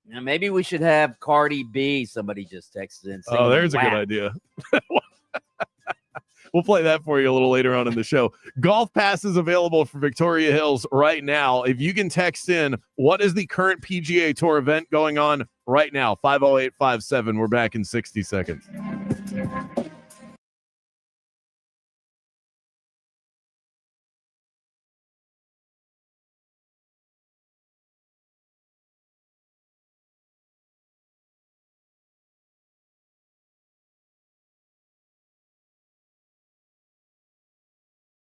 Now maybe we should have Cardi B. Somebody just texted in. Oh, there's a good idea. We'll play that for you a little later on in the show. Golf passes available for Victoria Hills right now. If you can text in, what is the current PGA Tour event going on right now? 50857. We're back in 60 seconds.